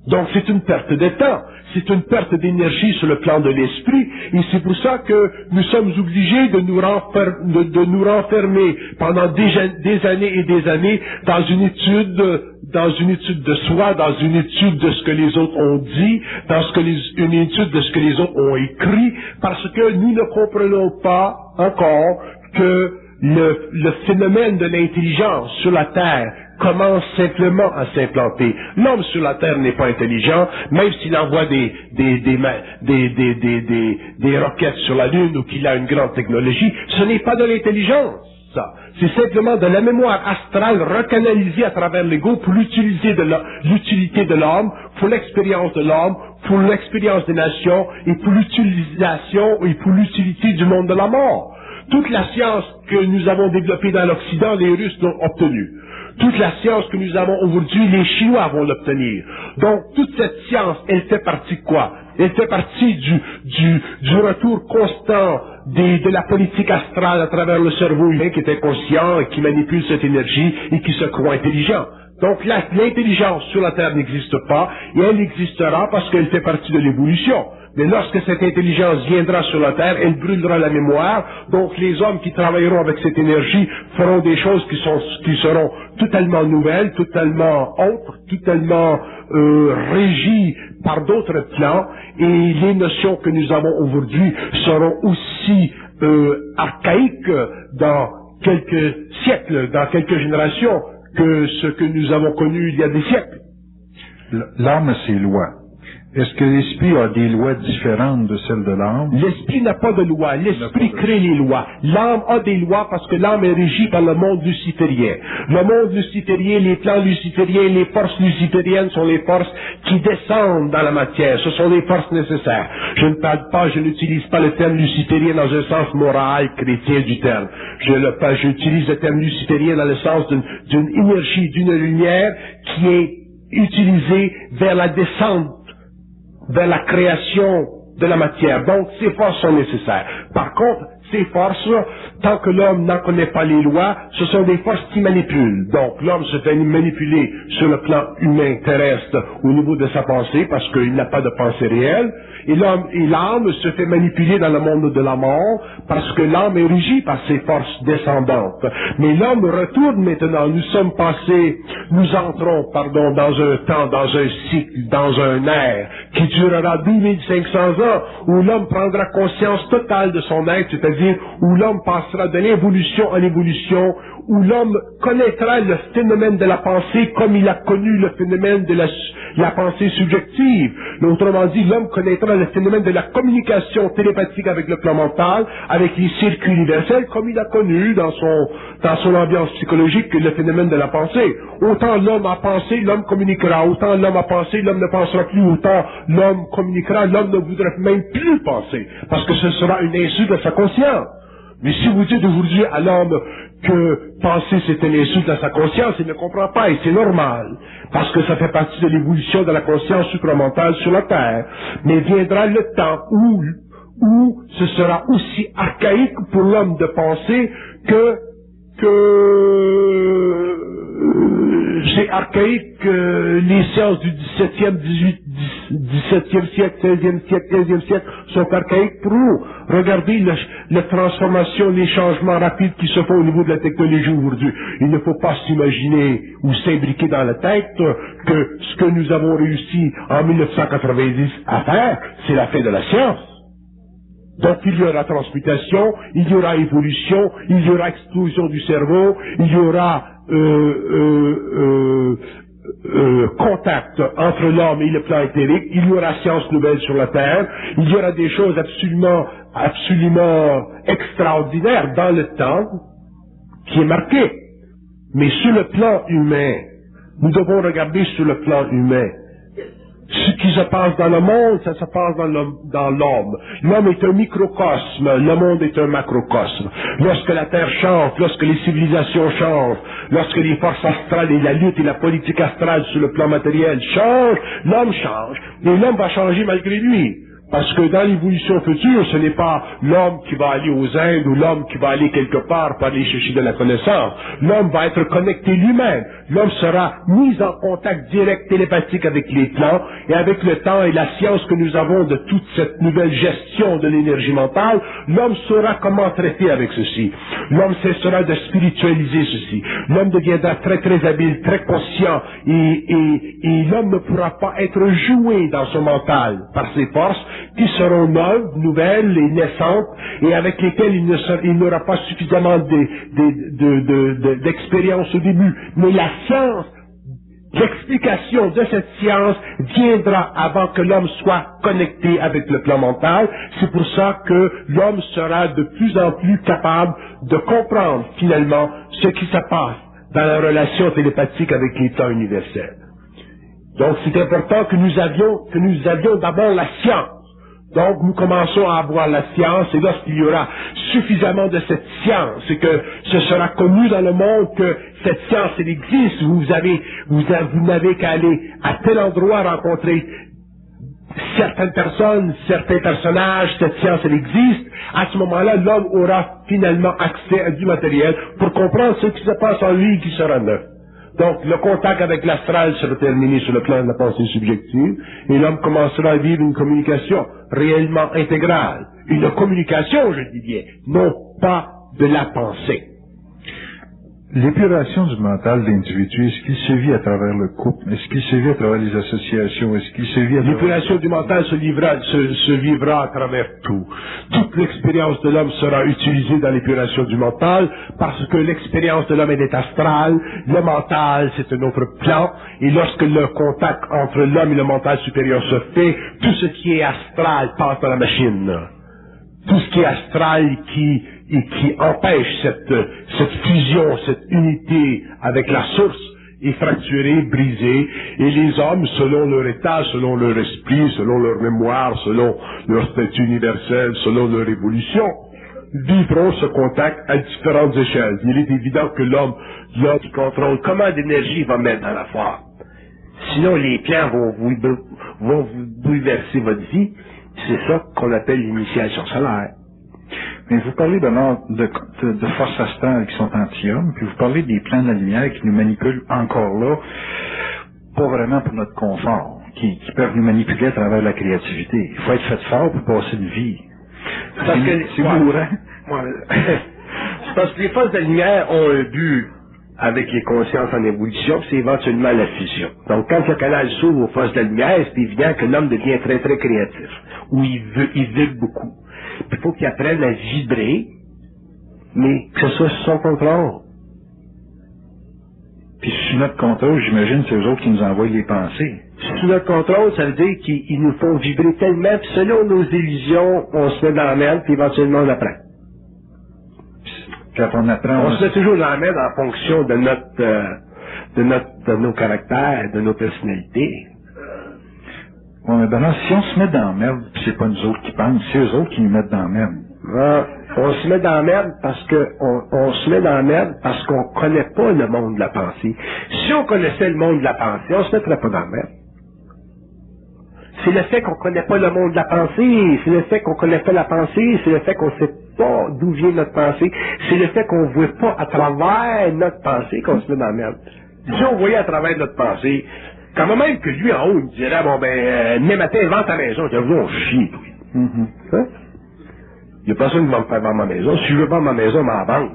Speaker 2: Donc c'est une perte de temps, c'est une perte d'énergie sur le plan de l'esprit, et c'est pour ça que nous sommes obligés de nous renfermer pendant des années et des années dans une étude de soi, dans une étude de ce que les autres ont dit, une étude de ce que les autres ont écrit, parce que nous ne comprenons pas encore que le phénomène de l'intelligence sur la Terre commence simplement à s'implanter. L'homme sur la Terre n'est pas intelligent, même s'il envoie des roquettes sur la Lune ou qu'il a une grande technologie, ce n'est pas de l'intelligence, ça. C'est simplement de la mémoire astrale recanalisée à travers l'ego pour l'utilité de l'homme, pour l'expérience de l'homme, pour l'expérience des nations et pour l'utilisation et pour l'utilité du monde de la mort. Toute la science que nous avons développée dans l'Occident, les Russes l'ont obtenue. Toute la science que nous avons aujourd'hui, les Chinois vont l'obtenir. Donc, toute cette science, elle fait partie de quoi? Elle fait partie du retour constant de la politique astrale à travers le cerveau humain qui est inconscient et qui manipule cette énergie et qui se croit intelligent. Donc, l'intelligence sur la Terre n'existe pas et elle existera parce qu'elle fait partie de l'évolution. Mais lorsque cette intelligence viendra sur la Terre, elle brûlera la mémoire. Donc les hommes qui travailleront avec cette énergie feront des choses qui seront totalement nouvelles, totalement autres, totalement régies par d'autres plans. Et les notions que nous avons aujourd'hui seront aussi archaïques dans quelques siècles, dans quelques générations, que ce que nous avons connu il y a des siècles.
Speaker 1: L'âme a ses lois. Est-ce que l'esprit a des lois différentes de celles de l'âme?
Speaker 2: L'esprit n'a pas de loi. L'esprit crée les lois. L'âme a des lois parce que l'âme est régie par le monde luciférien. Le monde luciférien, les plans lucifériens, les forces lucifériennes sont les forces qui descendent dans la matière. Ce sont les forces nécessaires. Je n'utilise pas le terme luciférien dans un sens moral, chrétien du terme. J'utilise le terme luciférien dans le sens d'une énergie, d'une lumière qui est utilisée vers la descente, vers la création de la matière. Donc, ces forces sont nécessaires. Par contre, ces forces, tant que l'homme n'en connaît pas les lois, ce sont des forces qui manipulent. Donc, l'homme se fait manipuler sur le plan humain terrestre au niveau de sa pensée, parce qu'il n'a pas de pensée réelle, et l'âme se fait manipuler dans le monde de la mort, parce que l'âme est régie par ces forces descendantes. Mais l'homme retourne maintenant. Nous entrons dans un temps, dans un cycle, dans un ère, qui durera 2500 ans, où l'homme prendra conscience totale de son être, c'est-à-dire où l'homme passera de l'évolution en évolution, où l'homme connaîtra le phénomène de la pensée comme il a connu le phénomène de la pensée subjective. Autrement dit, l'homme connaîtra le phénomène de la communication télépathique avec le plan mental, avec les circuits universels, comme il a connu dans son ambiance psychologique le phénomène de la pensée. Autant l'homme a pensé, l'homme communiquera. Autant l'homme a pensé, l'homme ne pensera plus. Autant l'homme communiquera, l'homme ne voudra même plus penser, parce que ce sera une insulte à sa conscience. Mais si vous dites aujourd'hui à l'homme que penser c'est une insulte à sa conscience, il ne comprend pas, et c'est normal, parce que ça fait partie de l'évolution de la conscience supramentale sur la Terre. Mais viendra le temps où ce sera aussi archaïque pour l'homme de penser que c'est archaïque que les sciences du 17e, 17e siècle, 16e siècle, 15e siècle sont archaïques pour nous. Regardez la transformation, les changements rapides qui se font au niveau de la technologie aujourd'hui. Il ne faut pas s'imaginer ou s'imbriquer dans la tête que ce que nous avons réussi en 1990 à faire, c'est la fin de la science. Donc il y aura transmutation, il y aura évolution, il y aura explosion du cerveau, il y aura contact entre l'homme et le plan éthérique, il y aura science nouvelle sur la Terre, il y aura des choses absolument extraordinaires dans le temps qui est marqué. Mais sur le plan humain, nous devons regarder sur le plan humain. Ce qui se passe dans le monde, ça se passe dans l'homme. L'homme est un microcosme, le monde est un macrocosme. Lorsque la Terre change, lorsque les civilisations changent, lorsque les forces astrales et la lutte et la politique astrale sur le plan matériel changent, l'homme change. Et l'homme va changer malgré lui. Parce que dans l'évolution future, ce n'est pas l'homme qui va aller aux Indes ou l'homme qui va aller quelque part pour aller chercher de la connaissance. L'homme va être connecté lui-même. L'homme sera mis en contact direct télépathique avec les plans, et avec le temps et la science que nous avons de toute cette nouvelle gestion de l'énergie mentale, l'homme saura comment traiter avec ceci. L'homme cessera de spiritualiser ceci. L'homme deviendra très très habile, très conscient, et l'homme ne pourra pas être joué dans son mental par ses forces qui seront neuves, nouvelles et naissantes, et avec lesquelles il n'aura pas suffisamment d'expérience au début. Mais la science, l'explication de cette science viendra avant que l'homme soit connecté avec le plan mental. C'est pour ça que l'homme sera de plus en plus capable de comprendre finalement ce qui se passe dans la relation télépathique avec l'état universel. Donc c'est important que nous avions d'abord la science. Donc nous commençons à avoir la science, et lorsqu'il y aura suffisamment de cette science et que ce sera connu dans le monde que cette science elle existe, vous n'avez qu'à aller à tel endroit rencontrer certaines personnes, certains personnages, cette science elle existe, à ce moment-là l'homme aura finalement accès à du matériel pour comprendre ce qui se passe en lui qui sera neuf. Donc, le contact avec l'astral sera terminé sur le plan de la pensée subjective, et l'homme commencera à vivre une communication réellement intégrale. Une communication, je dis bien, non pas de la pensée.
Speaker 1: L'épuration du mental d'individu, est-ce qu'il se vit à travers le couple? Est-ce qu'il se vit à travers les associations? Est-ce qu'il se vit à travers...
Speaker 2: L'épuration du mental se vivra à travers tout. Toute l'expérience de l'homme sera utilisée dans l'épuration du mental, parce que l'expérience de l'homme est astrale, le mental c'est un autre plan, et lorsque le contact entre l'homme et le mental supérieur se fait, tout ce qui est astral passe dans la machine. Tout ce qui est astral qui empêche cette fusion, cette unité avec la source est fracturé, brisé, et les hommes, selon leur état, selon leur esprit, selon leur mémoire, selon leur statut universel, selon leur évolution, vivront ce contact à différentes échelles. Il est évident que l'homme qui contrôle comment d'énergie il va mettre dans la forme. Sinon, les plans vont vous bouleverser votre vie. C'est ça qu'on appelle l'initiation solaire.
Speaker 1: Mais vous parlez de forces astrales qui sont anti-hommes, puis vous parlez des plans de la lumière qui nous manipulent encore là, pas vraiment pour notre confort, qui peuvent nous manipuler à travers la créativité. Il faut être fait fort pour passer une vie.
Speaker 2: Parce que c'est mourant. Parce que les forces de la lumière ont un but avec les consciences en évolution, c'est éventuellement la fusion. Donc quand le canal s'ouvre aux forces de la lumière, c'est évident que l'homme devient très très créatif, ou il vibre beaucoup. Il faut qu'il apprenne à vibrer, mais que ce soit sous son contrôle.
Speaker 1: Puis sous notre contrôle, j'imagine, c'est eux autres qui nous envoient les pensées.
Speaker 2: Sous notre contrôle, ça veut dire qu'ils nous font vibrer tellement, puis selon nos illusions, on se met dans la merde, puis éventuellement on apprend.
Speaker 1: Quand on apprend...
Speaker 2: On se met toujours dans la merde en fonction de nos caractères, de nos personnalités.
Speaker 1: Ouais, mais ben si on se met dans la merde, puis c'est pas nous autres qui pensent, c'est eux autres qui nous mettent dans la merde.
Speaker 2: On se met dans la merde parce qu'on connaît pas le monde de la pensée. Si on connaissait le monde de la pensée, on se mettrait pas dans la merde. C'est le fait qu'on connaît pas le monde de la pensée, c'est le fait qu'on connaît pas la pensée, c'est le fait qu'on sait pas d'où vient notre pensée, c'est le fait qu'on voit pas à travers notre pensée qu'on se met dans la merde. Si on voyait à travers notre pensée, quand même que lui en haut, il me dirait, bon ben, demain matin, vends ta maison, je dis, on chie, toi. Hein? Il n'y a personne qui va me faire vendre ma maison. Si je veux vendre ma maison, je m'en vends.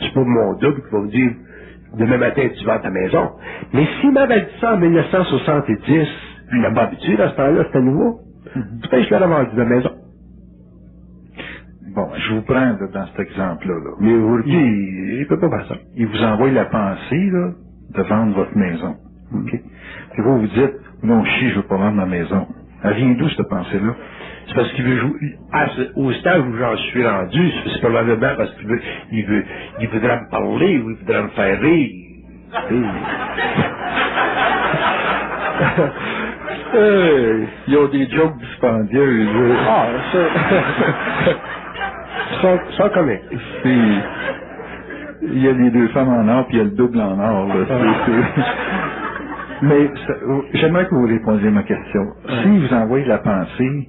Speaker 2: C'est pas mon double qui va me dire, demain matin, tu vends ta maison. Mais s'il m'avait dit ça en 1970, il n'a pas habitué à ce temps-là, c'était nouveau. Peut-être que je l'aurais vendu la maison.
Speaker 1: Bon, je vous prends dans cet exemple-là.
Speaker 2: Mais aujourd'hui, il ne peut pas faire ça.
Speaker 1: Il vous envoie la pensée là, de vendre votre maison. Okay. Puis vous dites, non, je veux pas vendre ma maison. Elle vient d'où cette pensée-là?
Speaker 2: C'est parce qu'il veut jouer. Au stade où j'en suis rendu, c'est probablement parce qu'il voudrait me parler ou il voudrait me faire rire.
Speaker 1: Ils ont des jokes dispendieux.
Speaker 2: Ah, ça. Sans comique.
Speaker 1: Il y a les deux femmes en or, puis il y a le double en or. Là. Mais j'aimerais que vous répondiez à ma question. Si vous envoyez la pensée,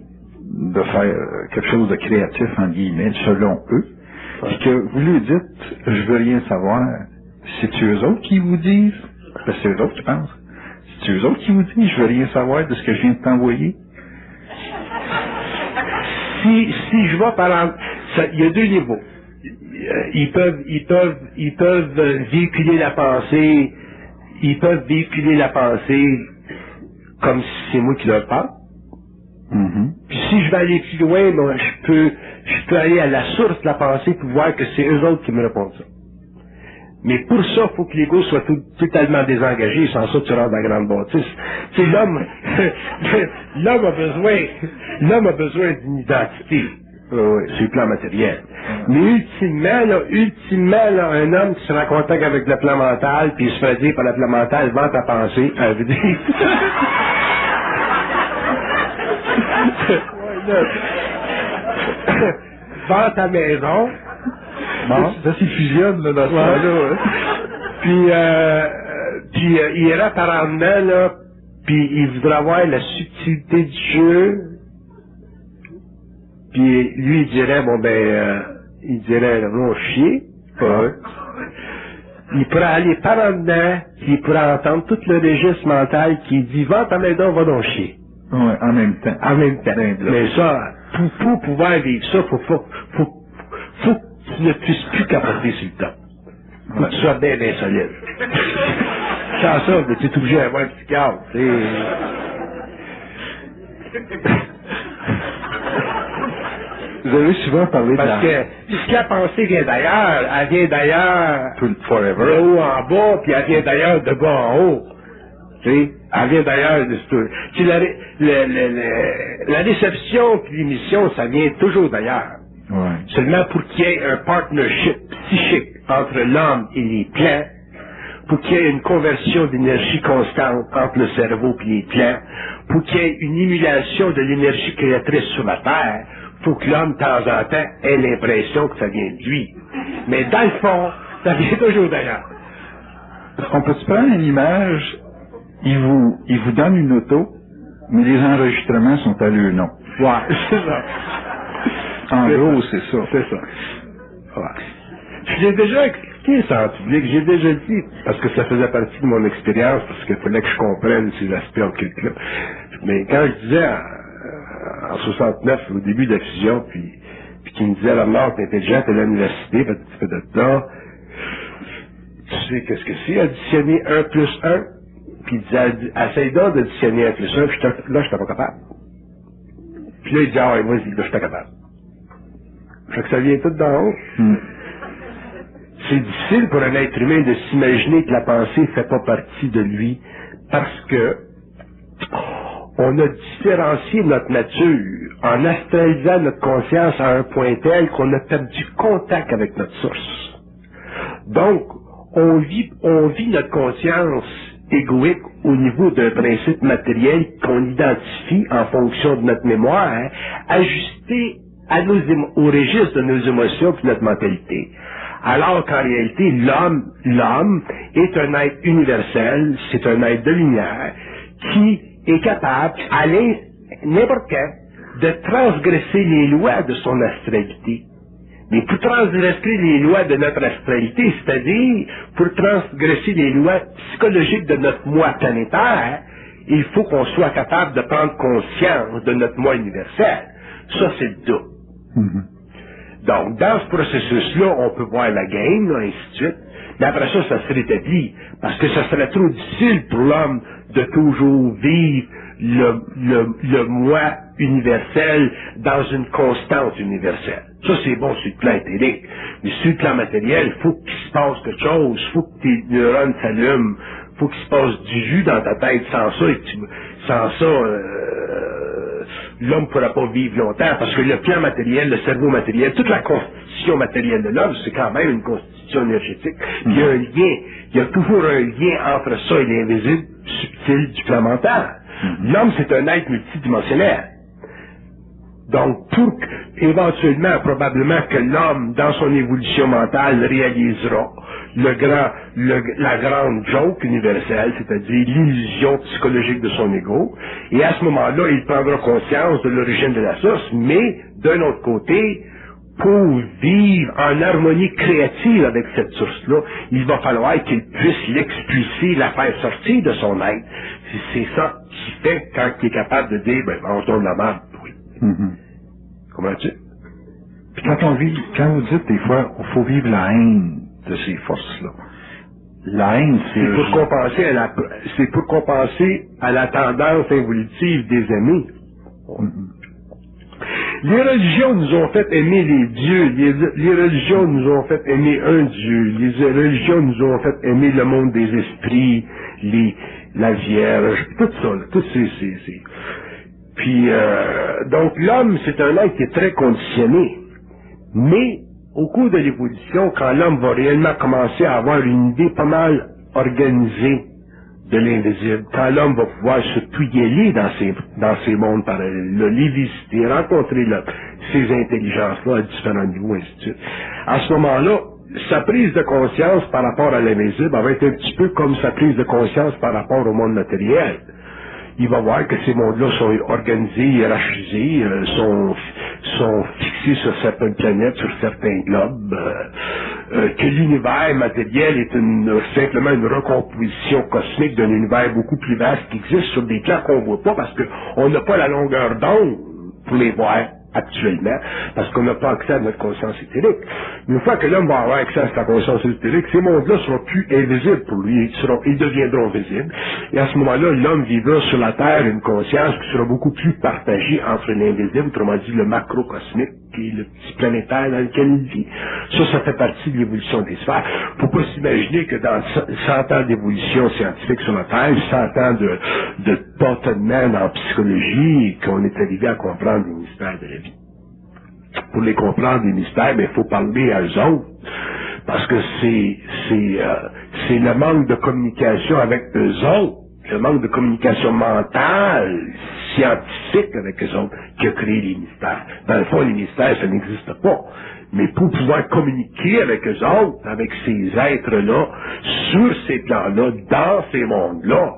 Speaker 1: de faire quelque chose de créatif, en guillemets, selon eux, puis que vous lui dites, je veux rien savoir, c'est eux autres qui vous disent, ben c'est eux autres qui pensent, c'est eux autres qui vous disent, je veux rien savoir de ce que je viens de t'envoyer.
Speaker 2: Si je vois par exemple, il y a deux niveaux. Ils peuvent véhiculer la pensée, comme si c'est moi qui leur parle. Puis si je vais aller plus loin, moi, je peux aller à la source de la pensée pour voir que c'est eux autres qui me répondent ça. Mais pour ça, il faut que l'ego soit totalement désengagé, sans ça tu rentres dans la grande bâtisse. Tu sais, l'homme a besoin d'une identité. C'est le plan matériel. Mais ultimement, là, un homme qui sera en contact avec le plan mental, puis il se fait dire par le plan mental, vends ta pensée, elle veut dire... vends ta maison.
Speaker 1: Bon, ça s'y fusionne, là, dans ce temps-là.
Speaker 2: Puis il ira par en dedans, là, puis il voudra voir la subtilité du jeu. Puis lui, il dirait, non, chier. Il pourrait aller par en dedans, puis il pourrait entendre tout le registre mental qui dit, vends ta maison, va donc chier.
Speaker 1: Oui, en même temps.
Speaker 2: Mais ça, pour pouvoir vivre ça, faut que tu ne puisses plus capoter sur le temps. Faut que tu sois bien insolite. Sans ça, tu es obligé d'avoir un petit cadre, tu sais.
Speaker 1: Vous avez souvent parlé
Speaker 2: parce que si la pensée vient d'ailleurs, elle vient d'ailleurs de haut en bas, puis elle vient d'ailleurs de bas en haut. Tu sais, elle vient d'ailleurs de tout. La réception puis l'émission, ça vient toujours d'ailleurs.
Speaker 1: Ouais.
Speaker 2: Seulement pour qu'il y ait un partnership psychique entre l'homme et les plans, pour qu'il y ait une conversion d'énergie constante entre le cerveau et les plans, pour qu'il y ait une émulation de l'énergie créatrice sur la Terre, faut que l'homme, de temps en temps, ait l'impression que ça vient de lui. Mais dans le fond, ça vient toujours d'ailleurs.
Speaker 1: On peut se prendre une image, il vous donne une auto, mais les enregistrements sont à leur nom.
Speaker 2: Ouais, c'est ça.
Speaker 1: En gros, c'est ça.
Speaker 2: C'est ça. Ouais. J'ai déjà expliqué ça en public, j'ai déjà dit, parce que ça faisait partie de mon expérience, parce qu'il fallait que je comprenne ces aspects occultes-là. Mais quand je disais, en 69, au début de la fusion, puis qu'il me disait, la mort, t'es intelligent, t'es à l'université, tu fais de ça, tu sais qu'est-ce que c'est, additionner 1 plus 1, puis il disait, essaye donc d'additionner 1 plus 1, puis là, j'étais pas capable. Puis là, il dit, ah ouais, moi, là, j'étais capable. Fait que ça vient tout d'en haut. C'est difficile pour un être humain de s'imaginer que la pensée ne fait pas partie de lui, parce que on a différencié notre nature en astralisant notre conscience à un point tel qu'on a perdu contact avec notre source. Donc, on vit notre conscience égoïque au niveau d'un principe matériel qu'on identifie en fonction de notre mémoire, ajusté au registre de nos émotions et de notre mentalité. Alors qu'en réalité, l'homme est un être universel, c'est un être de lumière qui est capable, à n'importe quand, de transgresser les lois de son astralité. Mais pour transgresser les lois de notre astralité, c'est-à-dire pour transgresser les lois psychologiques de notre moi planétaire, il faut qu'on soit capable de prendre conscience de notre moi universel. Ça, c'est le dos. Donc, dans ce processus-là, on peut voir la game, là, ainsi de suite. Mais après ça, ça serait établi. Parce que ça serait trop difficile pour l'homme de toujours vivre le moi universel dans une constante universelle. Ça, c'est bon sur le plan éthérique. Mais sur le plan matériel, il faut qu'il se passe quelque chose. Il faut que tes neurones s'allument. Il faut qu'il se passe du jus dans ta tête. Sans ça, l'homme ne pourra pas vivre longtemps, parce que le plan matériel, le cerveau matériel, toute la constitution matérielle de l'homme, c'est quand même une constitution énergétique. Il y a un lien, il y a toujours un lien entre ça et l'invisible subtil du plan mental. L'homme, c'est un être multidimensionnel. Donc, éventuellement, probablement que l'homme, dans son évolution mentale, réalisera la grande joke universelle, c'est-à-dire l'illusion psychologique de son ego, et à ce moment-là, il prendra conscience de l'origine de la source, mais, d'un autre côté, pour vivre en harmonie créative avec cette source-là, il va falloir qu'il puisse l'expulser, la faire sortir de son être. C'est ça qui fait quand il est capable de dire, on tourne la merde, oui. Comprends-tu?
Speaker 1: Puis quand vous dites des fois, il faut vivre la haine de ces forces-là. La haine,
Speaker 2: c'est pour compenser à la tendance évolutive des aimés. Les religions nous ont fait aimer les dieux, les religions nous ont fait aimer un Dieu, les religions nous ont fait aimer le monde des esprits, la Vierge, tout ça, tout ces. Puis, donc l'homme, c'est un être qui est très conditionné, mais au cours de l'évolution, quand l'homme va réellement commencer à avoir une idée pas mal organisée de l'invisible, quand l'homme va pouvoir surtout y aller dans ces mondes parallèles, les visiter, rencontrer ces intelligences-là à différents niveaux, ainsi de suite. À ce moment-là, sa prise de conscience par rapport à l'invisible va être un petit peu comme sa prise de conscience par rapport au monde matériel. Il va voir que ces mondes-là sont organisés, hiérarchisés, sont fixés sur certaines planètes, sur certains globes, que l'univers matériel est simplement une recomposition cosmique d'un univers beaucoup plus vaste qui existe sur des plans qu'on voit pas parce qu'on n'a pas la longueur d'onde pour les voir actuellement, parce qu'on n'a pas accès à notre conscience éthérique. Une fois que l'homme va avoir accès à sa conscience éthérique, ces mondes-là seront plus invisibles pour lui, ils deviendront visibles. Et à ce moment-là, l'homme vivra sur la Terre une conscience qui sera beaucoup plus partagée entre l'invisible, autrement dit le macrocosmique, et le petit planétaire dans lequel il vit. Ça fait partie de l'évolution des sphères. Faut pas s'imaginer que dans 100 ans d'évolution scientifique sur la Terre, 100 ans de tâtonnement en psychologie, qu'on est arrivé à comprendre les mystères de la vie. Pour les comprendre, les mystères, il faut parler à eux autres. Parce que c'est le manque de communication avec eux autres, le manque de communication mentale, scientifique avec eux autres, qui a créé les mystères. Dans le fond, les mystères, ça n'existe pas. Mais pour pouvoir communiquer avec eux autres, avec ces êtres-là, sur ces plans-là, dans ces mondes-là,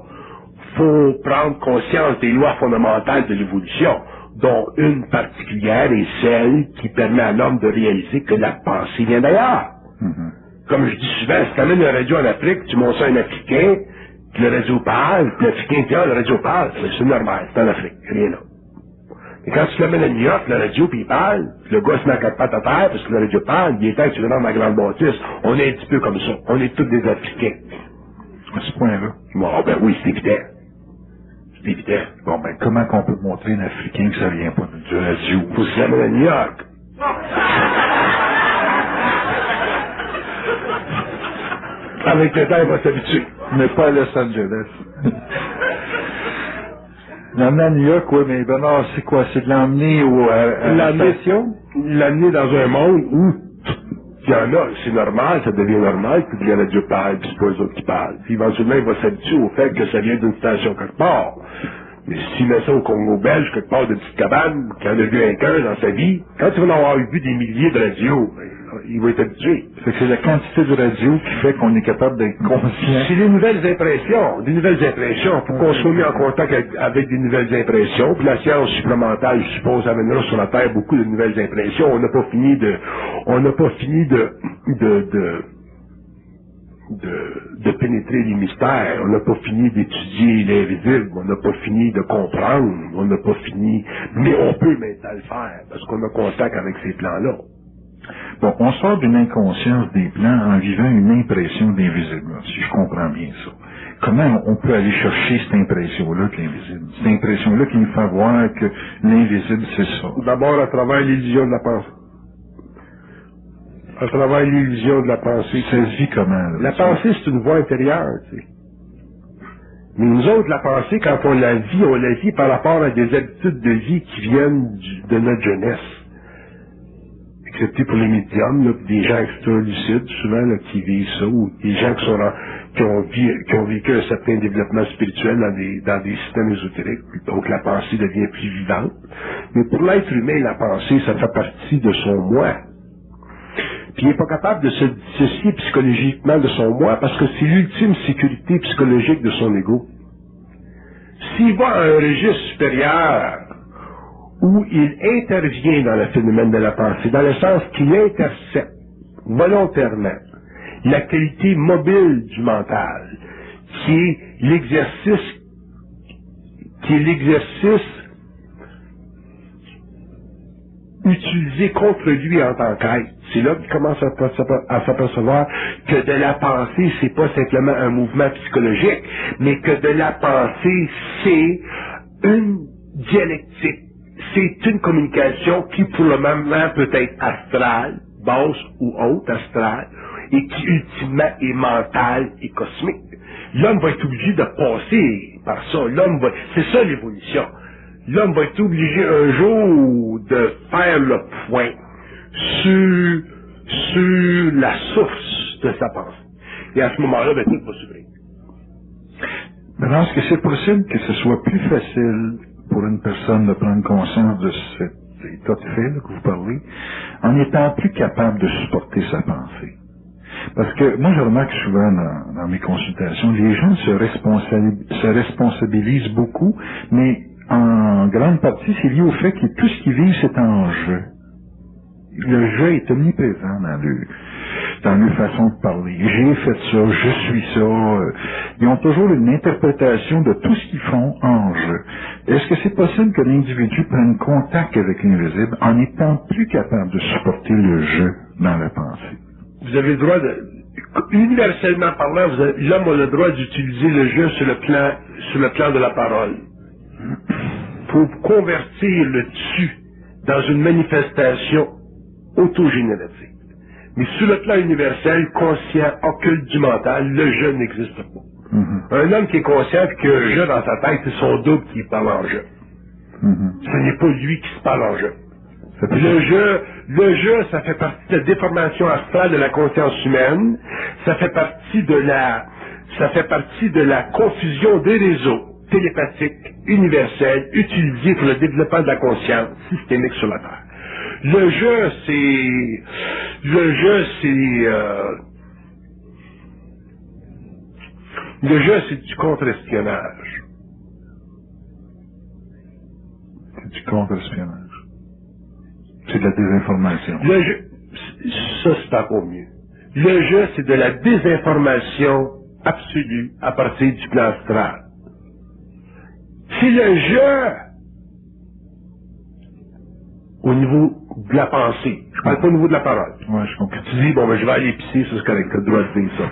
Speaker 2: faut prendre conscience des lois fondamentales de l'évolution, dont une particulière est celle qui permet à l'homme de réaliser que la pensée vient d'ailleurs. Comme je dis souvent, si tu amènes une radio en Afrique, tu montres ça à un Africain, puis le radio parle, puis l'Africain dit, le radio parle, c'est normal, c'est en Afrique, rien là. Et quand tu l'amènes à New York, la radio, puis il parle, puis le gars se met à quatre pattes à terre, parce que la radio parle, il est temps que tu le dans ma grande bâtisse. On est un petit peu comme ça. On est tous des Africains.
Speaker 1: À ce point-là.
Speaker 2: Bon, ben oui, c'est évident. C'est évident.
Speaker 1: Bon, ben, comment qu'on peut montrer un Africain que ça vient pas du radio?
Speaker 2: Faut se l'amener à New York. Avec le temps, il va s'habituer.
Speaker 1: Mais pas à Los Angeles. L'emmener à New York, oui, mais Bernard, c'est quoi? C'est de l'emmener à la station?
Speaker 2: L'amener dans un monde où il y en a, c'est normal, ça devient normal, puis il y en a Dieu parle, puis c'est pas eux autres qui parlent. Puis éventuellement, il va s'habituer au fait que ça vient d'une station quelque part. Mais s'il met ça au Congo belge, quelque part d'une petite cabane, qu'il en a vu un cœur dans sa vie, quand il va en avoir vu des milliers de radios, il va être habitué.
Speaker 1: Fait que c'est la quantité de radio qui fait qu'on est capable d'être conscient.
Speaker 2: C'est des nouvelles impressions. Des nouvelles impressions. Pour qu'on soit mis en contact avec des nouvelles impressions. Puis la science supplémentaire, je suppose, amènera sur la Terre beaucoup de nouvelles impressions. On n'a pas fini de pénétrer les mystères. On n'a pas fini d'étudier l'invisible. On n'a pas fini de comprendre. On n'a pas fini. Mais on peut maintenant le faire parce qu'on a contact avec ces plans-là.
Speaker 1: Bon, on sort d'une inconscience des plans en vivant une impression d'invisible, si je comprends bien ça. Comment on peut aller chercher cette impression-là de l'invisible? Cette impression-là qui nous fait voir que l'invisible, c'est ça.
Speaker 2: D'abord, à travers l'illusion de la pensée. À travers l'illusion de la pensée.
Speaker 1: Ça se vit comment, là?
Speaker 2: La pensée, c'est une voie intérieure, tu sais. Mais nous autres, la pensée, quand on la vit par rapport à des habitudes de vie qui viennent de notre jeunesse. Excepté pour les médiums, là, des gens extra-lucides, souvent, là, qui vivent ça, ou des gens qui ont vécu un certain développement spirituel dans des systèmes ésotériques. Donc, la pensée devient plus vivante. Mais pour l'être humain, la pensée, ça fait partie de son moi. Puis il n'est pas capable de se dissocier psychologiquement de son moi parce que c'est l'ultime sécurité psychologique de son ego. S'il va à un registre supérieur où il intervient dans le phénomène de la pensée, dans le sens qu'il intercepte volontairement la qualité mobile du mental, qui est l'exercice utilisé contre lui en tant qu'être. C'est là qu'il commence à s'apercevoir que de la pensée, c'est pas simplement un mouvement psychologique, mais que de la pensée, c'est une dialectique. C'est une communication qui, pour le moment, peut être astrale, basse ou haute, astrale, et qui, ultimement, est mentale et cosmique. L'homme va être obligé de passer par ça. C'est ça l'évolution. L'homme va être obligé un jour de faire le point sur la source de sa pensée. Et à ce moment-là, tout va s'ouvrir.
Speaker 3: Maintenant, est-ce que c'est possible que ce soit plus facile pour une personne de prendre conscience de cet état de fait là, que vous parlez, en étant plus capable de supporter sa pensée? Parce que moi, je remarque souvent dans mes consultations, les gens se responsabilisent beaucoup, mais en grande partie, c'est lié au fait que tout ce qu'ils vivent, c'est en jeu. Le jeu est omniprésent dans leur façon de parler. J'ai fait ça, je suis ça. Ils ont toujours une interprétation de tout ce qu'ils font en jeu. Est-ce que c'est possible que l'individu prenne contact avec l'invisible en étant plus capable de supporter le jeu dans la pensée?
Speaker 2: Vous avez le droit universellement parlant, l'homme a le droit d'utiliser le jeu sur le plan de la parole. Pour convertir le tu dans une manifestation autogénérative. Mais sur le plan universel, conscient, occulte du mental, le je n'existe pas. Un homme qui est conscient que le je dans sa tête, c'est son double qui parle en jeu. Ce n'est pas lui qui se parle en jeu. Le jeu, ça fait partie de la déformation astrale de la conscience humaine. Ça fait partie de la confusion des réseaux télépathiques, universels, utilisés pour le développement de la conscience systémique sur la Terre. Le jeu, c'est du contre-espionnage.
Speaker 3: C'est du contre-espionnage. C'est de la désinformation.
Speaker 2: Le jeu, ça c'est encore mieux. Le jeu, c'est de la désinformation absolue à partir du plan astral. C'est le jeu au niveau de la pensée. Je parle pas au niveau de la parole.
Speaker 3: Ouais, je comprends.
Speaker 2: Tu dis, bon, ben, je vais aller pisser, ça c'est correct, tu as le droit de dire ça.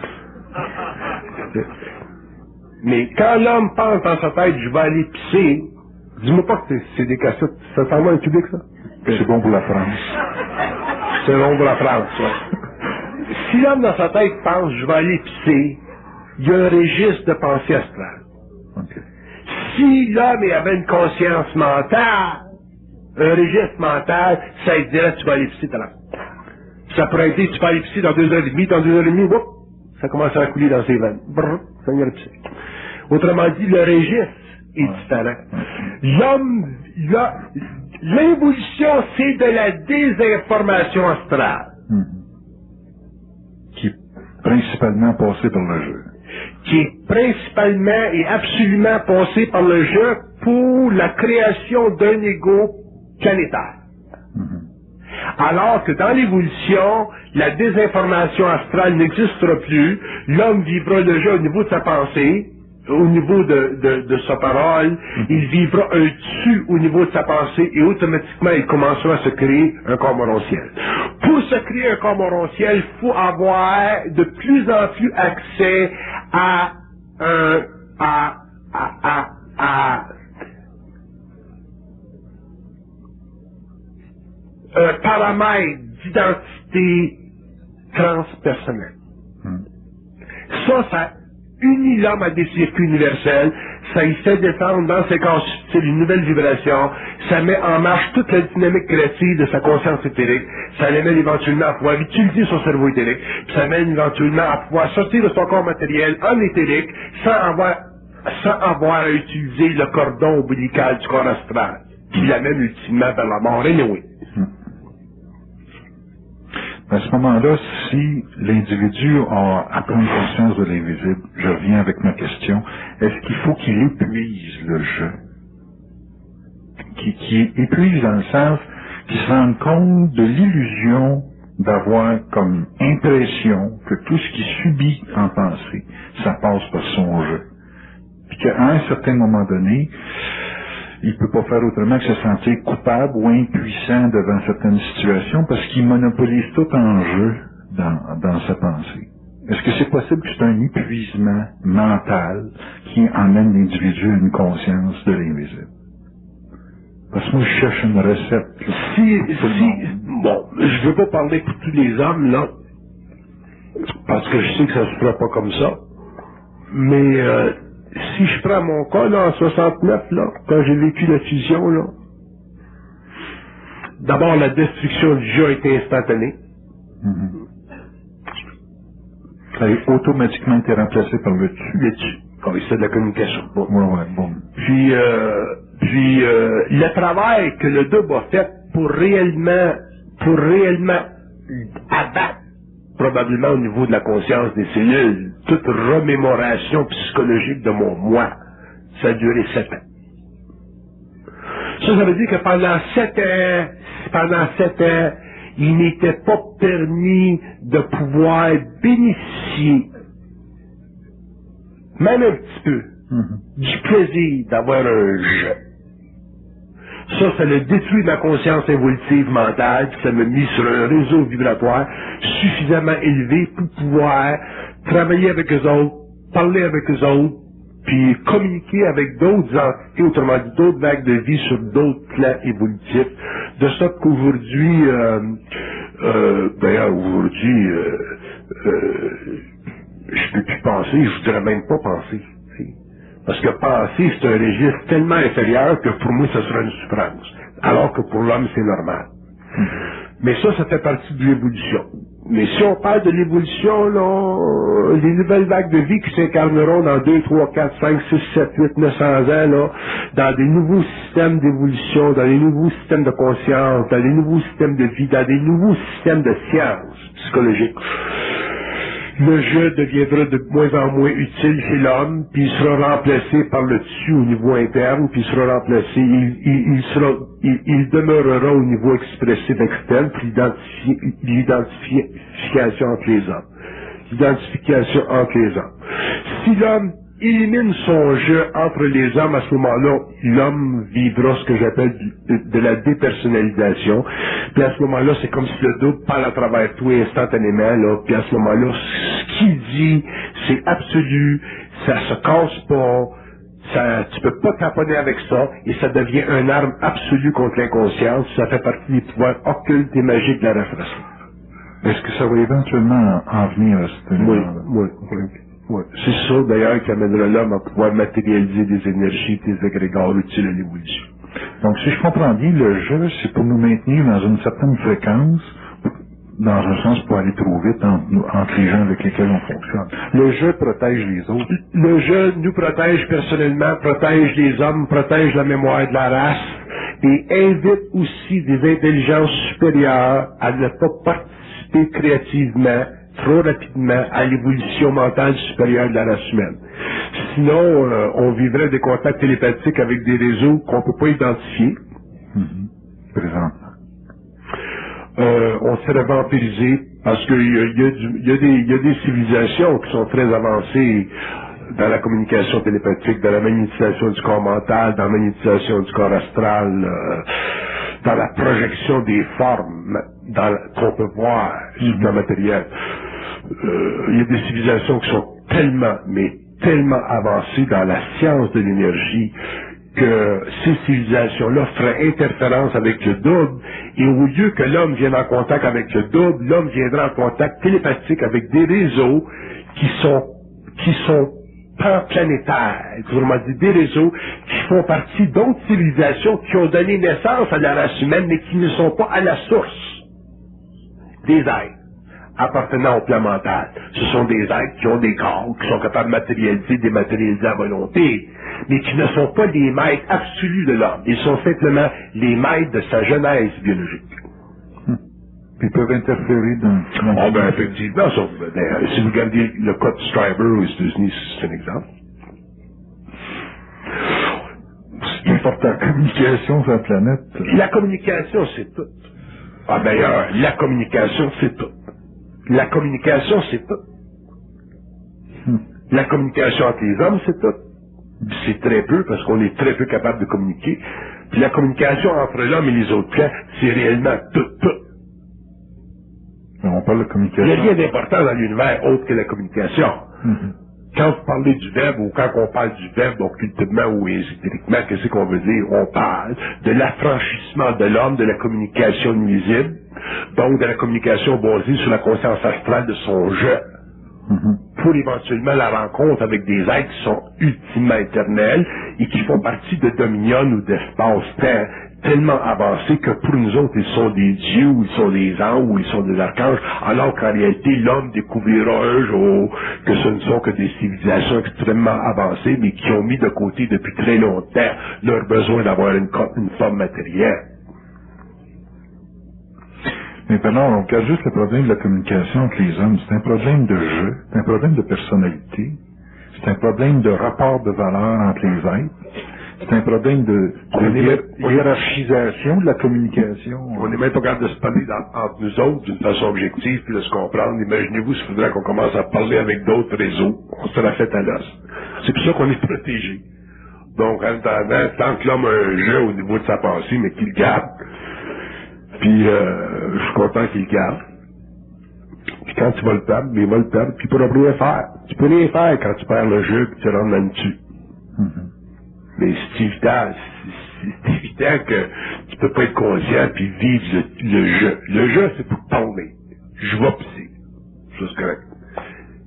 Speaker 2: Mais quand l'homme pense dans sa tête, je vais aller pisser, dis-moi pas que c'est des cassettes, ça s'en va en public, ça?
Speaker 3: C'est bon pour la France.
Speaker 2: C'est bon pour la France, ça. Si l'homme dans sa tête pense, je vais aller pisser, il y a un registre de pensée astrale.
Speaker 3: Okay.
Speaker 2: Si l'homme avait une conscience mentale, un registre mental, ça lui dirait, tu vas aller pisser tout à l'heure. Ça pourrait être, tu vas aller pisser dans 2h30, dans 2h30, whoop, ça commence à couler dans ses veines. Brrr, ça vient de pisser. Autrement dit, le registre est différent. L'homme, l'évolution, c'est de la désinformation astrale.
Speaker 3: Qui est principalement passé par le jeu.
Speaker 2: Qui est principalement et absolument passé par le jeu pour la création d'un ego planétaire. Alors que dans l'évolution, la désinformation astrale n'existera plus, l'homme vivra le jeu au niveau de sa pensée, au niveau de sa parole, il vivra un tu au niveau de sa pensée et automatiquement il commencera à se créer un corps morontiel. Pour se créer un corps morontiel, il faut avoir de plus en plus accès à un paramètre d'identité transpersonnelle. Ça unit l'homme à des circuits universels, ça y fait descendre dans ses corps subtils une nouvelle vibration, ça met en marche toute la dynamique créative de sa conscience éthérique, ça l'amène éventuellement à pouvoir utiliser son cerveau éthérique, puis ça amène éventuellement à pouvoir sortir de son corps matériel en éthérique sans avoir à utiliser le cordon ombilical du corps astral. qui l'amène ultimement vers la mort. Anyway.
Speaker 3: À ce moment-là, si l'individu a prendre conscience de l'invisible, je reviens avec ma question, est-ce qu'il faut qu'il épuise le jeu? Qu'il épuise dans le sens qu'il se rende compte de l'illusion d'avoir comme impression que tout ce qu'il subit en pensée, ça passe par son jeu. Puis qu'à un certain moment donné, il peut pas faire autrement que se sentir coupable ou impuissant devant certaines situations parce qu'il monopolise tout en jeu dans sa pensée. Est-ce que c'est possible que c'est un épuisement mental qui emmène l'individu à une conscience de l'invisible? Parce que moi, je cherche une recette.
Speaker 2: Bon, je veux pas parler pour tous les hommes, là, parce que je sais que ça se fera pas comme ça, mais si je prends mon cas, là, en 69, là, quand j'ai vécu la fusion, là, d'abord, la destruction du jeu a été instantanée.
Speaker 3: Ça a automatiquement été remplacé par le tu.
Speaker 2: Le tu. Comme c'est de la communication. Bon.
Speaker 3: Ouais, bon.
Speaker 2: Puis le travail que le double a fait pour réellement abattre, probablement au niveau de la conscience des cellules, toute remémoration psychologique de mon moi, ça a duré 7 ans. Ça veut dire que pendant 7 ans, il n'était pas permis de pouvoir bénéficier, même un petit peu, du plaisir d'avoir un jeu. Ça l'a détruit ma conscience évolutive mentale, puis ça m'a mis sur un réseau vibratoire suffisamment élevé pour pouvoir travailler avec eux autres, parler avec eux autres, puis communiquer avec d'autres entités, autrement dit d'autres vagues de vie sur d'autres plans évolutifs. De sorte qu'aujourd'hui, d'ailleurs aujourd'hui, je peux plus penser, je voudrais même pas penser. Parce que penser, c'est un registre tellement inférieur que pour moi, ça sera une souffrance. Alors que pour l'homme, c'est normal. Mais ça fait partie de l'évolution. Mais si on parle de l'évolution, là, les nouvelles vagues de vie qui s'incarneront dans 2, 3, 4, 5, 6, 7, 8, 900 ans, là, dans des nouveaux systèmes d'évolution, dans des nouveaux systèmes de conscience, dans des nouveaux systèmes de vie, dans des nouveaux systèmes de sciences psychologiques, le jeu deviendra de moins en moins utile chez l'homme, puis il sera remplacé par le dessus au niveau interne, puis il sera remplacé, il demeurera au niveau expressif externe, puis l'identification entre les hommes. L'identification entre les hommes. Si l'homme élimine son jeu entre les hommes, à ce moment-là, l'homme vivra ce que j'appelle de la dépersonnalisation. Puis à ce moment-là, c'est comme si le double parle à travers tout instantanément, là. Puis à ce moment-là, ce qu'il dit, c'est absolu, ça se casse pas, tu peux pas taponner avec ça, et ça devient une arme absolue contre l'inconscience. Ça fait partie des pouvoirs occultes et magiques de la réflexion.
Speaker 3: Est-ce que ça va éventuellement en venir à ce moment-là?
Speaker 2: Oui. C'est ça, d'ailleurs, qui amènera l'homme à pouvoir matérialiser des énergies, des égrégores utiles à l'évolution.
Speaker 3: Donc, si je comprends bien, le jeu, c'est pour nous maintenir dans une certaine fréquence, dans un sens pour aller trop vite entre les gens avec lesquels on fonctionne. Le jeu protège les autres.
Speaker 2: Le jeu nous protège personnellement, protège les hommes, protège la mémoire de la race, et invite aussi des intelligences supérieures à ne pas participer créativement trop rapidement à l'évolution mentale supérieure de la race humaine. Sinon, on vivrait des contacts télépathiques avec des réseaux qu'on ne peut pas identifier.
Speaker 3: Présentement.
Speaker 2: On serait vampirisé parce qu'il y a des civilisations qui sont très avancées dans la communication télépathique, dans la magnétisation du corps mental, dans la magnétisation du corps astral, dans la projection des formes qu'on peut voir sur le plan matériel. Il y a des civilisations qui sont tellement avancées dans la science de l'énergie que ces civilisations-là feraient interférence avec le double, et au lieu que l'homme vienne en contact avec le double, l'homme viendra en contact télépathique avec des réseaux qui sont panplanétaires, autrement dit des réseaux qui font partie d'autres civilisations qui ont donné naissance à la race humaine, mais qui ne sont pas à la source des êtres. appartenant au plan mental. Ce sont des êtres qui ont des corps, qui sont capables de matérialiser, dématérialiser à volonté, mais qui ne sont pas les maîtres absolus de l'homme. Ils sont simplement les maîtres de sa genèse biologique.
Speaker 3: Ils peuvent interférer dans...
Speaker 2: Oh, ben, effectivement, si vous regardez le cas de Stryber aux États-Unis, c'est un exemple.
Speaker 3: C'est important. La communication sur la planète.
Speaker 2: La communication, c'est tout. Ah, d'ailleurs, la communication, c'est tout. La communication, c'est tout. La communication entre les hommes, c'est tout. C'est très peu, parce qu'on est très peu capable de communiquer. Puis la communication entre l'homme et les autres plans, c'est réellement tout.
Speaker 3: On parle de communication.
Speaker 2: Il n'y a rien d'important dans l'univers autre que la communication. Quand vous parlez du verbe, ou quand on parle du verbe, donc ultimement ou ésotériquement, qu'est-ce qu'on veut dire? On parle de l'affranchissement de l'homme, de la communication nuisible, donc de la communication basée sur la conscience astrale de son je, pour éventuellement la rencontre avec des êtres qui sont ultimement éternels et qui font partie de dominion ou d'espace-temps tellement avancés que pour nous autres, ils sont des dieux, ou ils sont des anges, ou ils sont des archanges, alors qu'en réalité, l'homme découvrira un jour que ce ne sont que des civilisations extrêmement avancées, mais qui ont mis de côté depuis très longtemps leur besoin d'avoir une forme matérielle.
Speaker 3: Mais Bernard, on regarde juste le problème de la communication entre les hommes. C'est un problème de jeu, c'est un problème de personnalité, c'est un problème de rapport de valeur entre les êtres. C'est un problème de hiérarchisation de la communication.
Speaker 2: On n'est même pas capable de se parler entre nous autres d'une façon objective puis de se comprendre. Imaginez-vous s'il faudrait qu'on commence à parler avec d'autres réseaux. On se la fait à l'os. C'est pour ça qu'on est protégé. Donc, en attendant, tant que l'homme a un jeu au niveau de sa pensée, mais qu'il le garde, puis je suis content qu'il le garde. Puis quand tu vas le perdre, il va le perdre, puis il pourra rien faire. Tu peux rien faire quand tu perds le jeu puis tu rentres là-dessus. Mais c'est évident que tu peux pas être conscient puis vivre le jeu. Le jeu, c'est pour tomber. Je vais pisser. Ça, c'est correct.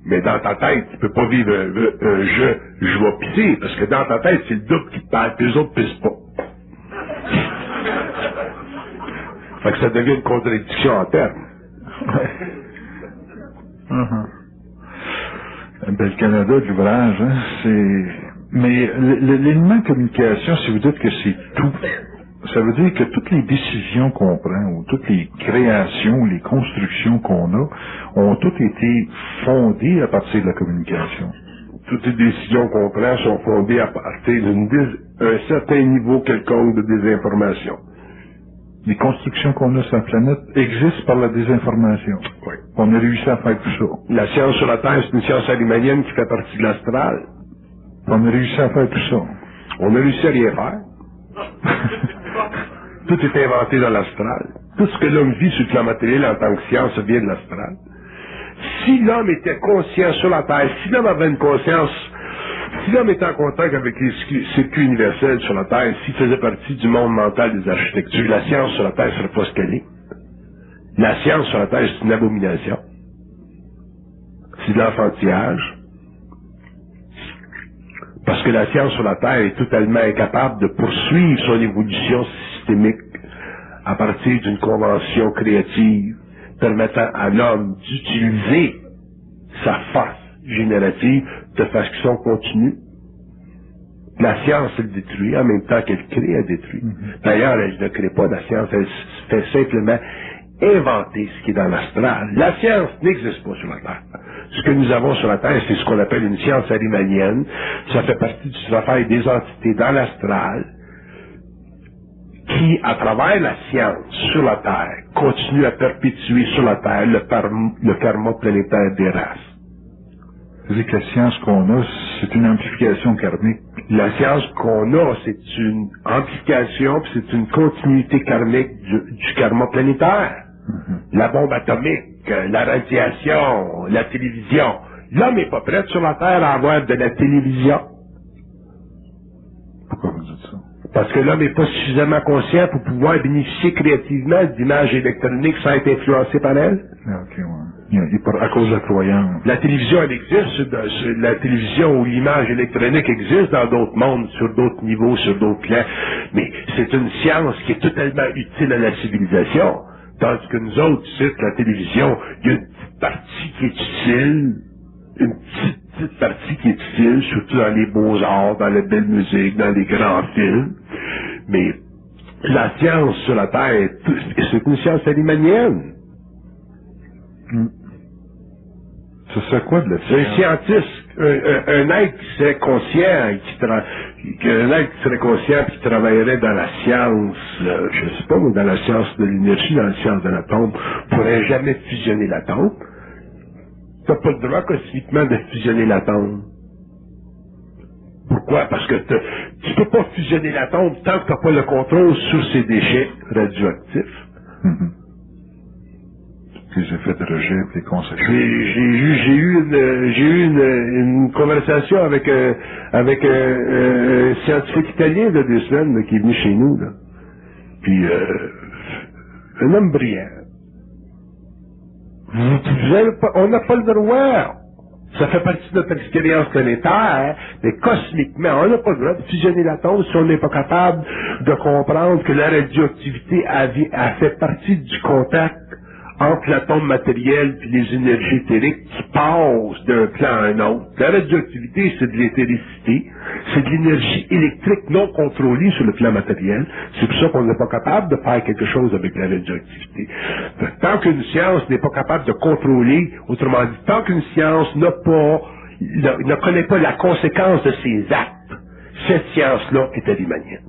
Speaker 2: Mais dans ta tête, tu peux pas vivre un jeu, je vais pisser, parce que dans ta tête, c'est le double qui te parle, puis les autres pissent pas. Fait que ça devient une contradiction en termes.
Speaker 3: Un bel Canada de l'ouvrage, hein, c'est... Mais l'élément communication, si vous dites que c'est tout, ça veut dire que toutes les décisions qu'on prend, ou toutes les créations, les constructions qu'on a, ont toutes été fondées à partir de la communication.
Speaker 2: Toutes les décisions qu'on prend sont fondées à partir d'un certain niveau quelconque de désinformation.
Speaker 3: Les constructions qu'on a sur la planète existent par la désinformation.
Speaker 2: Oui.
Speaker 3: On a réussi à faire tout ça.
Speaker 2: La science sur la Terre, c'est une science alimanienne qui fait partie de l'astral.
Speaker 3: On a réussi à faire tout ça.
Speaker 2: On a réussi à rien faire. Tout est inventé dans l'astral. Tout ce que l'homme vit sur le plan matériel en tant que science vient de l'astral. Si l'homme était conscient sur la Terre, si l'homme avait une conscience, si l'homme était en contact avec les circuits universels sur la Terre, s'il faisait partie du monde mental des architectures, la science sur la Terre serait pas ce qu'elle est. La science sur la Terre, c'est une abomination. C'est de l'enfantillage. Parce que la science sur la Terre est totalement incapable de poursuivre son évolution systémique à partir d'une convention créative permettant à l'homme d'utiliser sa force générative de façon continue. La science, elle détruit en même temps qu'elle crée, elle détruit. D'ailleurs, elle ne crée pas la science, elle fait simplement inventer ce qui est dans l'astral. La science n'existe pas sur la Terre. Ce que nous avons sur la Terre, c'est ce qu'on appelle une science arimanienne. Ça fait partie du travail des entités dans l'astral qui, à travers la science sur la Terre, continue à perpétuer sur la Terre le karma planétaire des races.
Speaker 3: C'est-à-dire que la science qu'on a, c'est une amplification karmique.
Speaker 2: La science qu'on a, c'est une amplification, puis c'est une continuité karmique du karma planétaire. La bombe atomique, la radiation, la télévision. L'homme n'est pas prêt sur la Terre à avoir de la télévision.
Speaker 3: Pourquoi vous dites ça?
Speaker 2: Parce que l'homme n'est pas suffisamment conscient pour pouvoir bénéficier créativement d'images électroniques sans être influencé par elles.
Speaker 3: Ah, ok, ouais. À cause de la croyance.
Speaker 2: La télévision, elle existe. La télévision ou l'image électronique existe dans d'autres mondes, sur d'autres niveaux, sur d'autres plans. Mais c'est une science qui est totalement utile à la civilisation. Tandis que nous autres, ici, la télévision, il y a une petite partie qui est utile, une petite partie qui est utile, surtout dans les beaux-arts, dans la belle musique, dans les grands films. Mais la science sur la Terre, c'est une science alimanienne.
Speaker 3: Ce serait quoi de la
Speaker 2: Un
Speaker 3: science?
Speaker 2: scientiste, un être qui serait conscient, un être qui serait conscient et qui travaillerait dans la science, je sais pas, mais dans la science de l'énergie, dans la science de l'atome, pourrait jamais fusionner l'atome. T'as pas le droit cosmiquement de fusionner l'atome. Pourquoi? Parce que tu peux pas fusionner l'atome tant que t'as pas le contrôle sur ses déchets radioactifs.
Speaker 3: Les effets de rejet, les conséquences.
Speaker 2: J'ai eu une conversation avec un scientifique italien de 2 semaines là, qui est venu chez nous. Là. Puis un homme brillant. On n'a pas le droit. Ça fait partie de notre expérience planétaire, mais cosmiquement, on n'a pas le droit de fusionner l'atome si on n'est pas capable de comprendre que la radioactivité a fait partie du contact entre l'atome matériel et les énergies éthériques qui passent d'un plan à un autre. La radioactivité, c'est de l'éthéricité, c'est de l'énergie électrique non contrôlée sur le plan matériel. C'est pour ça qu'on n'est pas capable de faire quelque chose avec la radioactivité. Tant qu'une science n'est pas capable de contrôler, autrement dit, tant qu'une science ne connaît pas la conséquence de ses actes, cette science-là est alimanienne.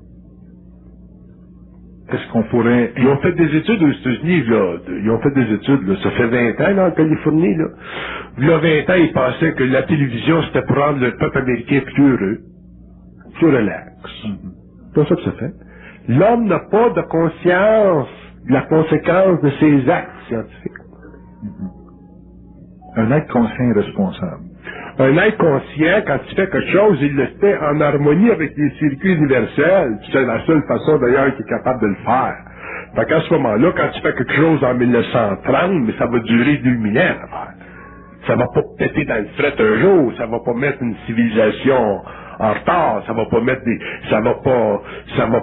Speaker 3: Est-ce qu'on pourrait...
Speaker 2: Ils ont fait des études aux États-Unis, là. Ils ont fait des études, là. Ça fait 20 ans, là, en Californie, là. Il y a 20 ans, ils pensaient que la télévision, c'était pour rendre le peuple américain plus heureux, plus relax. C'est pas ça que ça fait. L'homme n'a pas de conscience de la conséquence de ses actes scientifiques.
Speaker 3: Un être conscient et responsable.
Speaker 2: Un être conscient, quand il fait quelque chose, il le fait en harmonie avec les circuits universels. C'est la seule façon, d'ailleurs, qu'il est capable de le faire. Fait qu'à ce moment-là, quand tu fais quelque chose en 1930, mais ça va durer 2000 ans, l'affaire. Ça va pas péter dans le fret un jour, ça va pas mettre une civilisation en retard, ça va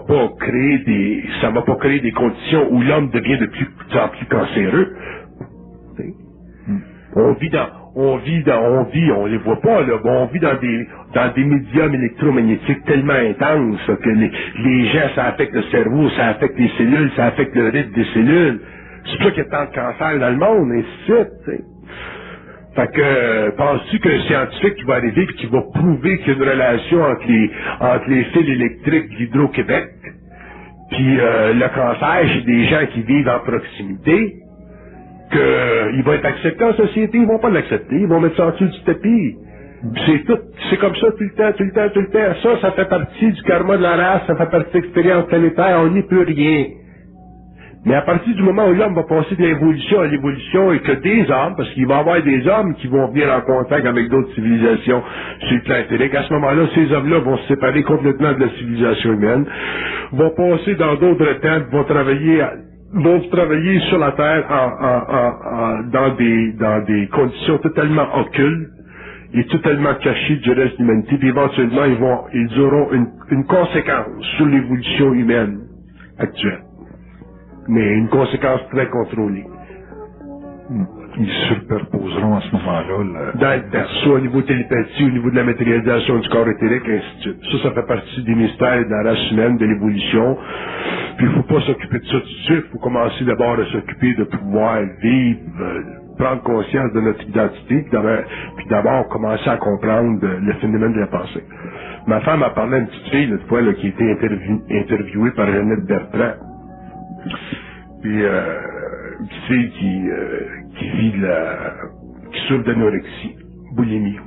Speaker 2: pas créer des conditions où l'homme devient de plus en plus cancéreux. On les voit pas, là, on vit dans des médiums électromagnétiques tellement intenses que les gens, ça affecte le cerveau, ça affecte les cellules, ça affecte le rythme des cellules. C'est pour ça qu'il y a tant de cancers dans le monde, et ainsi de suite, t'sais. Fait que, penses-tu qu'un scientifique qui va arriver et qui va prouver qu'il y a une relation entre les fils électriques d'Hydro-Québec puis le cancer chez des gens qui vivent en proximité, qu'il va être accepté en société, ils vont pas l'accepter, ils vont mettre ça en dessous du tapis. C'est tout, c'est comme ça tout le temps. Ça fait partie du karma de la race, ça fait partie de l'expérience planétaire, on n'y peut rien. Mais à partir du moment où l'homme va passer de l'évolution à l'évolution et que des hommes, parce qu'il va y avoir des hommes qui vont venir en contact avec d'autres civilisations sur le plan éthérique, à ce moment-là, ces hommes-là vont se séparer complètement de la civilisation humaine, vont passer dans d'autres temps, vont travailler sur la Terre dans des conditions totalement occultes et totalement cachées du reste de l'humanité, puis éventuellement ils auront une conséquence sur l'évolution humaine actuelle. Mais une conséquence très contrôlée.
Speaker 3: Ils superposeront à ce moment-là
Speaker 2: soit au niveau de télépathie, au niveau de la matérialisation du corps éthérique, et ainsi de suite. Ça fait partie des mystères de la race humaine, de l'évolution. Puis il ne faut pas s'occuper de ça tout de suite. Il faut commencer d'abord à s'occuper de pouvoir vivre, prendre conscience de notre identité, puis d'abord commencer à comprendre le phénomène de la pensée. Ma femme a parlé à une petite fille l'autre fois là, qui a été interviewée par Jeannette Bertrand. Puis une petite fille qui souffre d'anorexie, boulimie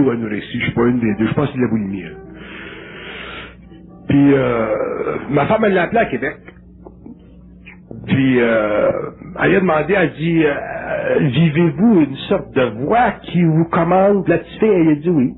Speaker 2: ou anorexie, je sais pas une des deux, je pense que c'est de la boulimie. Puis ma femme elle l'a appelée à Québec. Puis elle a demandé, elle dit vivez-vous une sorte de voix qui vous commande? La petite fille elle a dit oui.